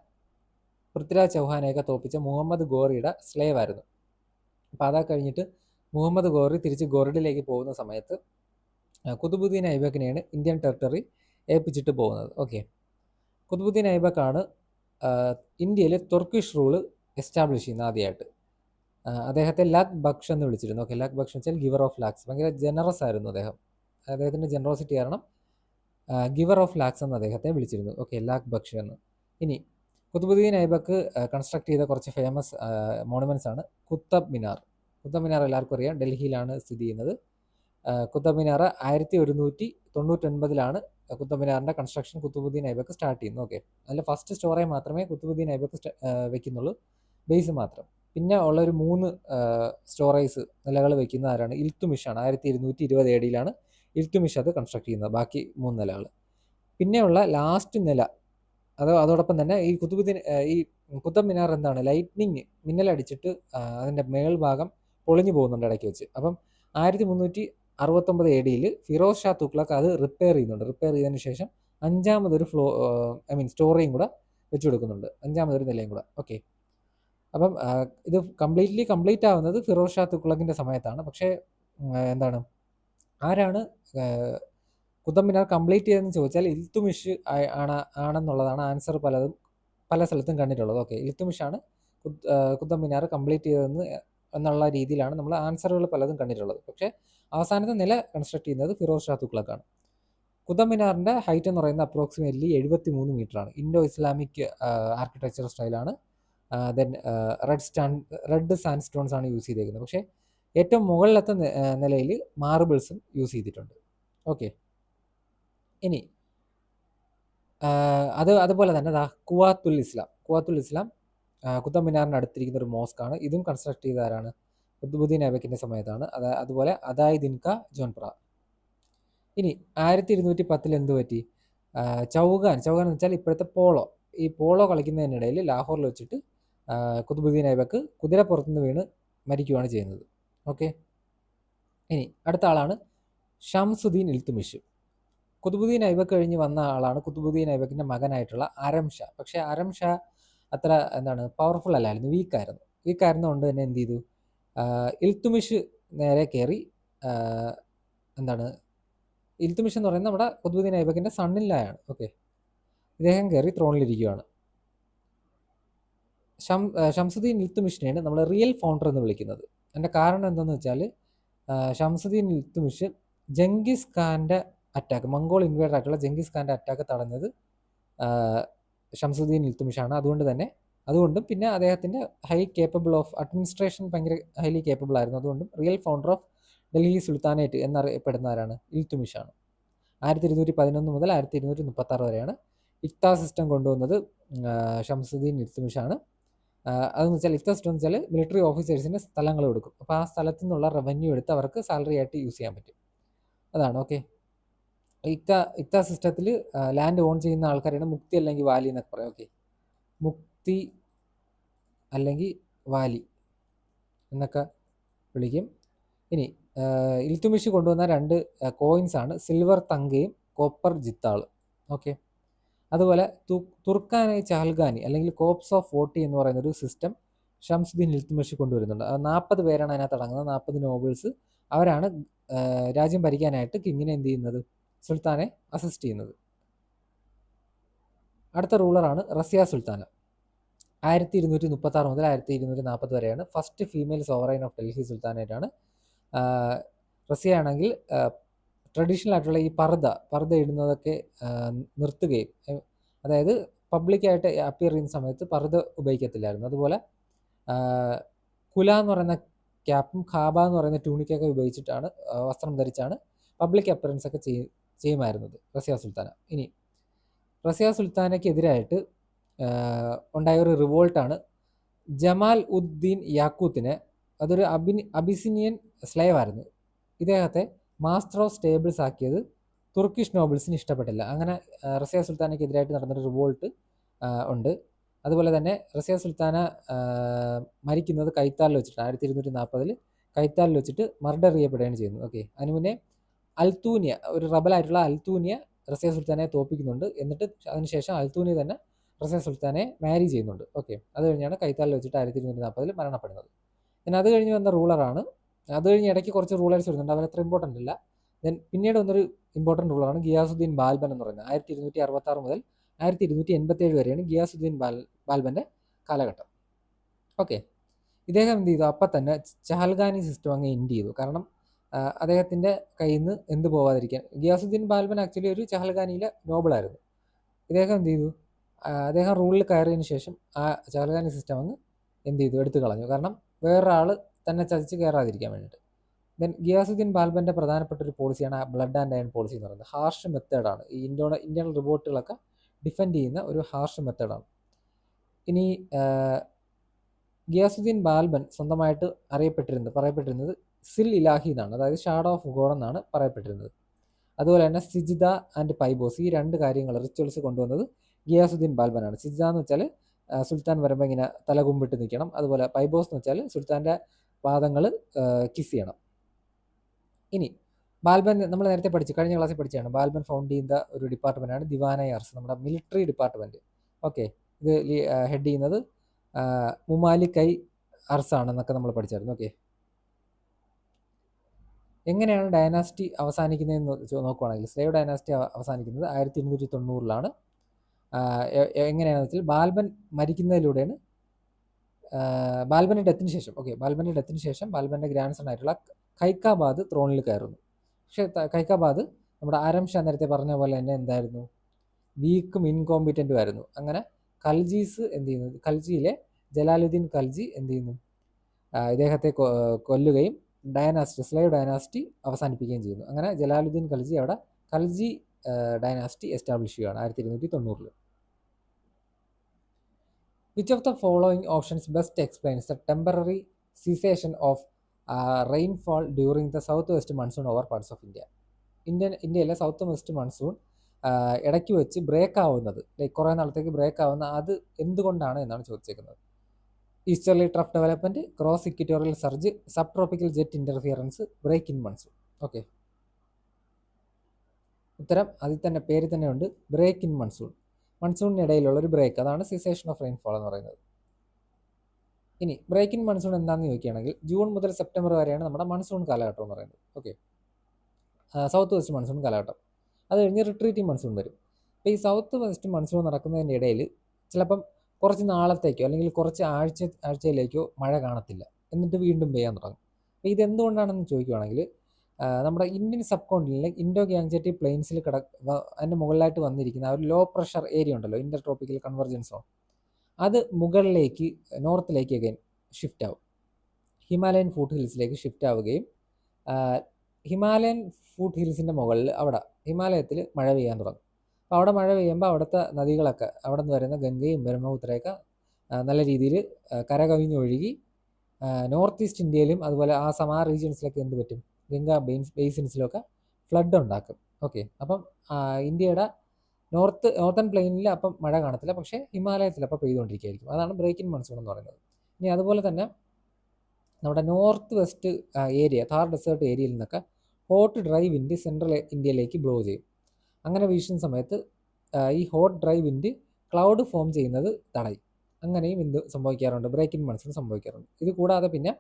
പൃഥ്വിരാജ് ചൗഹാനെയൊക്കെ തോപ്പിച്ച മുഹമ്മദ് ഗോറിയുടെ സ്ലേവ് ആയിരുന്നു. അപ്പോൾ അതാ കഴിഞ്ഞിട്ട് മുഹമ്മദ് ഗോറി തിരിച്ച് ഗോറിഡിലേക്ക് പോകുന്ന സമയത്ത് ഖുത്ബുദ്ദീൻ ഐബക്കിനെയാണ് ഇന്ത്യൻ ടെറിട്ടറി ഏൽപ്പിച്ചിട്ട് പോകുന്നത്. ഓക്കെ, ഖുത്ബുദ്ദീൻ ഐബക്കാണ് ഇന്ത്യയിൽ തുർക്കിഷ് റൂള് എസ്റ്റാബ്ലിഷ് ചെയ്യുന്നത് ആദ്യമായിട്ട്. അദ്ദേഹത്തെ ലാഖ് ബക്ഷ് എന്ന് വിളിച്ചിരുന്നു. ഓക്കെ, ലാഖ് ബക്ഷ് എന്ന് വെച്ചാൽ ഗിവർ ഓഫ് ലാക്സ്. ഭയങ്കര ജനറസ് ആയിരുന്നു അദ്ദേഹത്തിൻ്റെ ജനറോസിറ്റി കാരണം ഗിവർ ഓഫ് ലാക്സ് എന്ന് അദ്ദേഹത്തെ വിളിച്ചിരുന്നു. ഓക്കെ, ലാഖ് ബക്ഷ് എന്ന്. ഇനി ഖുത്ബുദ്ദീൻ ഐബക്ക് കൺസ്ട്രക്ട് ചെയ്ത കുറച്ച് ഫേമസ് മോണുമെൻറ്റ്സ് ആണ് കുത്തബ് മിനാർ. കുത്തബ് മിനാർ എല്ലാവർക്കും അറിയാം, ഡൽഹിയിലാണ് സ്ഥിതി ചെയ്യുന്നത്. കുത്തബ് മിനാർ 1199 കുത്തബ് മിനാറിൻ്റെ കൺസ്ട്രക്ഷൻ ഖുത്ബുദ്ദീൻ ഐബക്ക് സ്റ്റാർട്ട് ചെയ്യുന്നു. ഓക്കെ, അതിൽ ഫസ്റ്റ് സ്റ്റോറേ മാത്രമേ ഖുത്ബുദ്ദീൻ ഐബക്ക് വെക്കുന്നുള്ളൂ, ബേസ് മാത്രം. പിന്നെ ഉള്ളൊരു 3 സ്റ്റോറേസ് നിലകൾ വെക്കുന്ന ആരാണ്? ഇൽത്തുമിഷാണ്. 1220 AD ഇൽത്തുമിഷ് അത് കൺസ്ട്രക്ട് ചെയ്യുന്നത്, ബാക്കി 3 നിലകൾ. പിന്നെയുള്ള ലാസ്റ്റ് നില അതോടൊപ്പം തന്നെ ഈ കുത്തബ് മിനാർ എന്താണ്, മിന്നലടിച്ചിട്ട് അതിൻ്റെ മേൽഭാഗം പൊളിഞ്ഞു പോകുന്നുണ്ട് ഇടയ്ക്ക് വെച്ച്. അപ്പം 1369 AD ഫിറോസ് ഷാ തുഗ്ലക്ക് അത് റിപ്പയർ ചെയ്യുന്നുണ്ട്. റിപ്പയർ ചെയ്തതിന് ശേഷം 5ാമതൊരു സ്റ്റോറിയും കൂടെ വെച്ച് കൊടുക്കുന്നുണ്ട്, 5ാമതൊരു നിലയും കൂടെ. ഓക്കെ, അപ്പം ഇത് കംപ്ലീറ്റ് ആവുന്നത് ഫിറോസ് ഷാ തുഗ്ലക്കിൻ്റെ സമയത്താണ്. പക്ഷേ ആരാണ് കുത്തബ് മിനാർ കംപ്ലീറ്റ് ചെയ്തതെന്ന് ചോദിച്ചാൽ ഇൽത്തുമിഷ് ആണെന്നുള്ളതാണ് ആൻസർ പല സ്ഥലത്തും കണ്ടിട്ടുള്ളത്. ഓക്കെ, ഇൽത്തുമിഷാണ് കുത്തബ് മിനാർ കംപ്ലീറ്റ് ചെയ്തതെന്ന് എന്നുള്ള രീതിയിലാണ് നമ്മൾ ആൻസറുകൾ പലതും കണ്ടിട്ടുള്ളത്. പക്ഷേ അവസാനത്തെ നില കൺസ്ട്രക്ട് ചെയ്യുന്നത് ഫിറോസ് ഷാ തുഗ്ലക്കാണ്. കുത്തബ് മിനാറിൻ്റെ ഹൈറ്റ് എന്ന് പറയുന്നത് അപ്രോക്സിമേറ്റ്ലി 73 മീറ്ററാണ്. ഇൻഡോ ഇസ്ലാമിക് ആർക്കിടെക്ചർ സ്റ്റൈലാണ്. ദെൻ റെഡ് സാൻഡ് സ്റ്റോൺസ് ആണ് യൂസ് ചെയ്തേക്കുന്നത്. പക്ഷേ ഏറ്റവും മുകളിലത്തെ നിലയിൽ മാർബിൾസും യൂസ് ചെയ്തിട്ടുണ്ട്. ഓക്കെ, ഇനി അതുപോലെ തന്നെ കുവാത്തുൽ ഇസ്ലാം കുത്തബ് മിനാറിന് അടുത്തിരിക്കുന്ന ഒരു മോസ്കാണ്. ഇതും കൺസ്ട്രക്ട് ചെയ്ത ആരാണ്? ഖുത്ബുദ്ദീൻ ഐബക്കിൻ്റെ സമയത്താണ്. അതുപോലെ അദായ് ദിൻക ജോൺപ്ര. ഇനി 1210 എന്ത് പറ്റി? ചൗഗാൻ എന്ന് വെച്ചാൽ ഇപ്പോഴത്തെ പോളോ. ഈ പോളോ കളിക്കുന്നതിനിടയിൽ ലാഹോറിൽ വെച്ചിട്ട് ഖുത്ബുദ്ദീൻ ഐബക്ക് കുതിരപ്പുറത്തുനിന്ന് വീണ് മരിക്കുകയാണ് ചെയ്യുന്നത്. ഓക്കെ, ഇനി അടുത്ത ആളാണ് ഷംസുദ്ദീൻ ഇൽത്തുമിഷ്. ഖുത്ബുദ്ദീൻ ഐബക്ക് കഴിഞ്ഞ് വന്ന ആളാണ് ഖുത്ബുദ്ദീൻ ഐബക്കിൻ്റെ മകനായിട്ടുള്ള അരം ഷാ. പക്ഷേ അരം ഷാ അത്ര പവർഫുൾ അല്ലായിരുന്നു, വീക്കായിരുന്നതുകൊണ്ട് തന്നെ എന്ത് ചെയ്തു? ഇൽത്തുമിഷ് നേരെ കയറി ഇൽത്തുമിഷ് എന്ന് പറയുന്നത് നമ്മുടെ ഖുത്ബുദ്ദീൻ ഐബക്കിൻ്റെ സണ്ണിലായാണ്. ഓക്കെ, ഇദ്ദേഹം കയറി ത്രോണിലിരിക്കുകയാണ്. ഷംസുദ്ദീൻ ഇൽത്തുമിഷിനെയാണ് നമ്മൾ റിയൽ ഫൗണ്ടർ എന്ന് വിളിക്കുന്നത്. അതിൻ്റെ കാരണം എന്താണെന്ന് വെച്ചാൽ ഷംസുദ്ദീൻ ഇൽത്തുമിഷ് ജംഗിസ് ഖാൻ്റെ അറ്റാക്ക്, മംഗോൾ ഇൻവേഡർ ആയിട്ടുള്ള ജംഗിസ് ഖാൻ്റെ അറ്റാക്ക് തടഞ്ഞത് ഷംസുദ്ദീൻ ഇൽത്തുമിഷാണ്. അതുകൊണ്ടും പിന്നെ അദ്ദേഹത്തിൻ്റെ ഹൈ കേപ്പബിൾ ഓഫ് അഡ്മിനിസ്ട്രേഷൻ ഭയങ്കര ഹൈലി കേപ്പബിൾ ആയിരുന്നു. അതുകൊണ്ടും real founder of Delhi sultanate എന്നറിയപ്പെടുന്ന ആരാണ്? ഇൽത്തുമിഷാണ്. 1211 മുതൽ 1236 വരെയാണ് ഇക്ത സിസ്റ്റം കൊണ്ടുവന്നത് ഷംസുദ്ദീൻ ഇൽത്തുമിഷാണ്. അതെന്ന് വെച്ചാൽ ഇക്ത സിസ്റ്റം എന്ന് വെച്ചാൽ മിലിറ്ററി ഓഫീസേഴ്സിന് സ്ഥലങ്ങൾ കൊടുക്കും. അപ്പോൾ ആ സ്ഥലത്തു നിന്നുള്ള റവന്യൂ എടുത്ത് അവർക്ക് സാലറി ആയിട്ട് യൂസ് ചെയ്യാൻ പറ്റും. അതാണ്. ഓക്കെ, ഇക്ത സിസ്റ്റത്തിൽ ലാൻഡ് ഓൺ ചെയ്യുന്ന ആൾക്കാരാണ് മുക്തി അല്ലെങ്കിൽ വാലി എന്നൊക്കെ പറയാം. ഓക്കെ, മുക്തി അല്ലെങ്കിൽ വാലി എന്നൊക്കെ വിളിക്കും. ഇനി ഇൽത്തുമിഷ് കൊണ്ടുവന്ന 2 കോയിൻസ് ആണ് സിൽവർ തങ്കയും കോപ്പർ ജിത്താള്. ഓക്കെ, അതുപോലെ തുർക്കാനായി ചഹൽഗാനി അല്ലെങ്കിൽ കോപ്സ് ഓഫ് 40 എന്ന് പറയുന്ന ഒരു സിസ്റ്റം ഷംസുദ്ദീൻ ഇൽത്തുമിഷ് കൊണ്ടുവരുന്നുണ്ട്. 40 പേരാണ് അതിനകത്ത് അടങ്ങുന്നത്, 40 നോബിൾസ്. അവരാണ് രാജ്യം ഭരിക്കാനായിട്ട് കിങ്ങിനെ എന്ത് ചെയ്യുന്നത്? സുൽത്താനെ അസിസ്റ്റ് ചെയ്യുന്നത്. അടുത്ത റൂളറാണ് റസിയ സുൽത്താന. 1236 മുതൽ 1240 വരെയാണ്. First female sovereign of Delhi സുൽത്താനായിട്ടാണ്. റസിയ ആണെങ്കിൽ ട്രഡീഷണൽ ആയിട്ടുള്ള ഈ പർദ്ദ ഇടുന്നതൊക്കെ നിർത്തുകയും, അതായത് പബ്ലിക്കായിട്ട് അപ്പിയർ ചെയ്യുന്ന സമയത്ത് പർദ്ദ ഉപയോഗിക്കത്തില്ലായിരുന്നു. അതുപോലെ കുല എന്ന് പറയുന്ന ക്യാപ്പും ഖാബ എന്ന് പറയുന്ന ട്യൂണിക്കൊക്കെ ഉപയോഗിച്ചിട്ടാണ് വസ്ത്രം ധരിച്ചാണ് പബ്ലിക് അപ്പിയറൻസ് ഒക്കെ ചെയ്യുമായിരുന്നത് റസിയ സുൽത്താന. ഇനി റസിയ സുൽത്താനയ്ക്കെതിരായിട്ട് ഉണ്ടായ ഒരു റിവോൾട്ടാണ് ജമാൽ ഉദ്ദീൻ യാക്കൂത്തിനെ. അതൊരു അബിസിനിയൻ സ്ലേവ് ആയിരുന്നു. ഇദ്ദേഹത്തെ മാസ്റ്റർ ഓഫ് സ്റ്റേബിൾസ് ആക്കിയത് തുർക്കിഷ് നോബിൾസിന് ഇഷ്ടപ്പെട്ടില്ല. അങ്ങനെ റസിയ സുൽത്താനയ്ക്കെതിരായിട്ട് നടന്നൊരു റിവോൾട്ട് ഉണ്ട്. അതുപോലെ തന്നെ റസിയ സുൽത്താന മരിക്കുന്നത് കൈത്താലിൽ വെച്ചിട്ട് 1240 കൈത്താലിൽ വെച്ചിട്ട് മർഡർ ചെയ്യപ്പെടുകയാണ് ചെയ്യുന്നത്. ഓക്കെ, അതിന് മുന്നേ അൽത്തൂനിയ, ഒരു റബലായിട്ടുള്ള അൽത്തൂനിയ റസിയ സുൽത്താനെ തോപ്പിക്കുന്നുണ്ട്. എന്നിട്ട് അതിനുശേഷം അൽത്തൂനിയ തന്നെ റസിയ സുൽത്താനെ മാരി ചെയ്യുന്നുണ്ട്. ഓക്കെ, അത് കഴിഞ്ഞാണ് കൈത്താലിൽ വെച്ചിട്ട് 1240 മരണപ്പെടുന്നത്. പിന്നെ അത് കഴിഞ്ഞ് വന്ന റൂളറാണ്. അത് കഴിഞ്ഞ് ഇടയ്ക്ക് കുറച്ച് റൂളേഴ്സ് വരുന്നുണ്ട്, അവരത്ര ഇമ്പോർട്ടൻ്റ് അല്ല. ദെൻ പിന്നീട് വന്നൊരു ഇമ്പോർട്ടൻ്റ് റൂളറാണ് ഗിയാസുദ്ദീൻ ബാൽബൻ എന്ന് പറയുന്നത്. 1266 മുതൽ 1287 വരെയാണ് ഗിയാസുദ്ദീൻ ബാൽബൻ്റെ കാലഘട്ടം. ഓക്കെ, ഇദ്ദേഹം എന്ത് ചെയ്തു? അപ്പം തന്നെ ചഹൽഗാനി സിസ്റ്റം അങ്ങ് എൻഡ് ചെയ്തു. കാരണം അദ്ദേഹത്തിൻ്റെ കയ്യിൽ നിന്ന് എന്ത് പോവാതിരിക്കാൻ. ഗിയാസുദ്ദീൻ ബാൽബൻ ആക്ച്വലി ഒരു ചഹൽഗാനിയിലെ നോബിളായിരുന്നു. ഇദ്ദേഹം എന്ത് ചെയ്തു? അദ്ദേഹം റൂളിൽ കയറിയതിന് ശേഷം ആ ചഹൽഗാനി സിസ്റ്റം അങ്ങ് എന്ത് ചെയ്തു? എടുത്തു കളഞ്ഞു. കാരണം വേറൊരാൾ തന്നെ ചതിച്ച് കയറാതിരിക്കാൻ വേണ്ടിയിട്ട്. ദെൻ ഗിയാസുദ്ദീൻ ബാൽബൻ്റെ പ്രധാനപ്പെട്ട ഒരു പോളിസിയാണ് ബ്ലഡ് ആൻഡ് അയൺ പോളിസി എന്ന് പറയുന്നത്. ഹാർഷ് മെത്തേഡാണ്. ഈ ഇന്ത്യൻ റിവോൾട്ടുകളൊക്കെ ഡിഫെൻഡ് ചെയ്യുന്ന ഒരു ഹാർഷ് മെത്തേഡാണ്. ഇനി ഗിയാസുദ്ദീൻ ബാൽബൻ സ്വന്തമായിട്ട് പറയപ്പെട്ടിരുന്നത് സിൽ ഇലാഹി എന്നാണ്, അതായത് ഷാഡോ ഓഫ് ഗോഡ് എന്നാണ് പറയപ്പെട്ടിരുന്നത്. അതുപോലെ തന്നെ സിജിദ ആൻഡ് പൈബോസ്, ഈ 2 കാര്യങ്ങൾ റിച്വൽസ് കൊണ്ടുവന്നത് ഗിയാസുദ്ദീൻ ബാൽബനാണ്. സിജിദ എന്ന് വെച്ചാൽ സുൽത്താൻ വരുമ്പോൾ ഇങ്ങനെ തലകുമ്പിട്ട് നിൽക്കണം. അതുപോലെ പൈബോസ് എന്ന് വെച്ചാൽ സുൽത്താൻ്റെ പാദങ്ങൾ കിസ് ചെയ്യണം. ഇനി ബാൽബൻ നമ്മൾ നേരത്തെ കഴിഞ്ഞ ക്ലാസ്സിൽ പഠിച്ചതാണ്. ബാൽബൻ ഫൗണ്ട് ചെയ്യുന്ന ഒരു ഡിപ്പാർട്ട്മെൻറ്റാണ് ദിവാന അർസ്, നമ്മുടെ മിലിറ്ററി ഡിപ്പാർട്ട്മെൻറ്റ്. ഓക്കെ, ഇത് ഹെഡ് ചെയ്യുന്നത് മുമാലിക് ഐ അർസ് ആണെന്നൊക്കെ നമ്മൾ പഠിച്ചായിരുന്നു. ഓക്കെ, എങ്ങനെയാണ് ഡയനാസ്റ്റി അവസാനിക്കുന്നതെന്ന് നോക്കുകയാണെങ്കിൽ സ്ലേവ് ഡയനാസ്റ്റി അവസാനിക്കുന്നത് 1290-ലാണ്. എങ്ങനെയാണെന്ന് വെച്ചാൽ ബാൽബൻ മരിക്കുന്നതിലൂടെയാണ്. ബാൽബൻ്റെ ഡെത്തിന് ശേഷം ബാൽബൻ്റെ ഗ്രാൻഡ് സൺ ആയിട്ടുള്ള ഖൈക്കാബാദ് ത്രോണിൽ കയറുന്നു. പക്ഷേ ഖൈക്കാബാദ് നമ്മുടെ ആരം ഷാ നേരത്തെ പറഞ്ഞ പോലെ തന്നെ എന്തായിരുന്നു, വീക്കും ഇൻകോമ്പിറ്റൻറ്റും ആയിരുന്നു. അങ്ങനെ ഖൽജീസ് എന്ത് ചെയ്യുന്നു, ഖൽജിയിലെ ജലാലുദ്ദീൻ ഖൽജി എന്ത് ചെയ്യുന്നു, ഇദ്ദേഹത്തെ കൊല്ലുകയും സ്ലേവ് ഡയനാസ്റ്റി അവസാനിപ്പിക്കുകയും ചെയ്യുന്നു. അങ്ങനെ ജലാലുദ്ദീൻ ഖൽജി അവിടെ ഖൽജി ഡയനാസ്റ്റി എസ്റ്റാബ്ലിഷ് ചെയ്യുകയാണ് 1290. Which of the following options best explains the temporary cessation of rainfall during the southwest monsoon over parts of India? ഇന്ത്യയിലെ സൗത്ത് വെസ്റ്റ് മൺസൂൺ ഇടയ്ക്ക് വെച്ച് ബ്രേക്ക് ആവുന്നത്, കുറേ നാളത്തേക്ക് ബ്രേക്ക് ആവുന്ന അത് എന്തുകൊണ്ടാണ് എന്നാണ് ചോദിച്ചേക്കുന്നത്. Easterly trough development, cross equatorial surge, sub tropical jet interference, break in monsoon. Okay, ഉത്തരം അതിൽ തന്നെ പേര് തന്നെ ഉണ്ട്, ബ്രേക്ക് ഇൻ മൺസൂൺ. മൺസൂണിനിടയിലുള്ള ഒരു ബ്രേക്ക്, അതാണ് സിസേഷൻ ഓഫ് റെയിൻഫോൾ എന്ന് പറയുന്നത്. ഇനി ബ്രേക്ക് ഇൻ മൺസൂൺ എന്താണെന്ന് ചോദിക്കുകയാണെങ്കിൽ ജൂൺ മുതൽ സെപ്റ്റംബർ വരെയാണ് നമ്മുടെ മൺസൂൺ കാലഘട്ടം എന്ന് പറയുന്നത്. ഓക്കെ, സൗത്ത് വെസ്റ്റ് മൺസൂൺ കാലഘട്ടം. അത് കഴിഞ്ഞ് റിട്രീറ്റിംഗ് മൺസൂൺ വരും. അപ്പോൾ ഈ സൗത്ത് വെസ്റ്റ് മൺസൂൺ നടക്കുന്നതിൻ്റെ ഇടയിൽ ചിലപ്പം കുറച്ച് നാളത്തേക്കോ അല്ലെങ്കിൽ കുറച്ച് ആഴ്ചയിലേക്കോ മഴ കാണത്തില്ല, എന്നിട്ട് വീണ്ടും പെയ്യാൻ തുടങ്ങും. അപ്പോൾ ഇതെന്തുകൊണ്ടാണെന്ന് ചോദിക്കുകയാണെങ്കിൽ നമ്മുടെ ഇന്ത്യൻ സബ് കോണ്ടിനെന്റിലെ ഇൻഡോ ഗാങ്ജറ്റിക് പ്ലെയിൻസിൽ അതിൻ്റെ മുകളിലായിട്ട് വന്നിരിക്കുന്ന ആ ഒരു ലോ പ്രഷർ ഏരിയ ഉണ്ടല്ലോ, ഇൻ്റർ ട്രോപ്പിക്കൽ കൺവെർജൻസ് സോൺ, അത് മുകളിലേക്ക് നോർത്തിലേക്ക് അഗൈൻ ഷിഫ്റ്റ് ആവും. ഹിമാലയൻ ഫൂട്ട് ഹിൽസിലേക്ക് ഷിഫ്റ്റ് ആവുകയും ഹിമാലയൻ ഫൂട്ട് ഹിൽസിൻ്റെ മുകളിൽ അവിടെ ഹിമാലയത്തിൽ മഴ പെയ്യാൻ തുടങ്ങും. അപ്പോൾ അവിടെ മഴ പെയ്യുമ്പോൾ അവിടുത്തെ നദികളൊക്കെ, അവിടെ നിന്ന് വരുന്ന ഗംഗയും ബ്രഹ്മപുത്രയൊക്കെ നല്ല രീതിയിൽ കരകവിഞ്ഞൊഴുകി നോർത്ത് ഈസ്റ്റ് ഇന്ത്യയിലും അതുപോലെ ആ റീജിയൻസിലൊക്കെ എന്ത് പറ്റും, ഗംഗാ ബേസിൻസിലൊക്കെ ഫ്ലഡ് ഉണ്ടാക്കും. ഓക്കെ, അപ്പം ഇന്ത്യയുടെ നോർത്തേൺ പ്ലെയിനിൽ അപ്പം മഴ കാണത്തില്ല, പക്ഷേ ഹിമാലയത്തിൽ അപ്പം പെയ്തുകൊണ്ടിരിക്കുകയായിരിക്കും. അതാണ് ബ്രേക്ക് ഇൻ മൺസൂൺ എന്ന് പറയുന്നത്. ഇനി അതുപോലെ തന്നെ നമ്മുടെ north west area, Thar desert ഏരിയയിൽ നിന്നൊക്കെ ഹോട്ട് ഡ്രൈ വിൻഡ് സെൻട്രൽ ഇന്ത്യയിലേക്ക് ബ്ലോ ചെയ്യും. അങ്ങനെ വീശുന്ന സമയത്ത് ഈ hot dry wind cloud form ചെയ്യുന്നത് തടയും. അങ്ങനെയും എന്ത് സംഭവിക്കാറുണ്ട്, ബ്രേക്ക് ഇൻ മൺസൂൺ സംഭവിക്കാറുണ്ട്. ഇത് കൂടാതെ പിന്നെ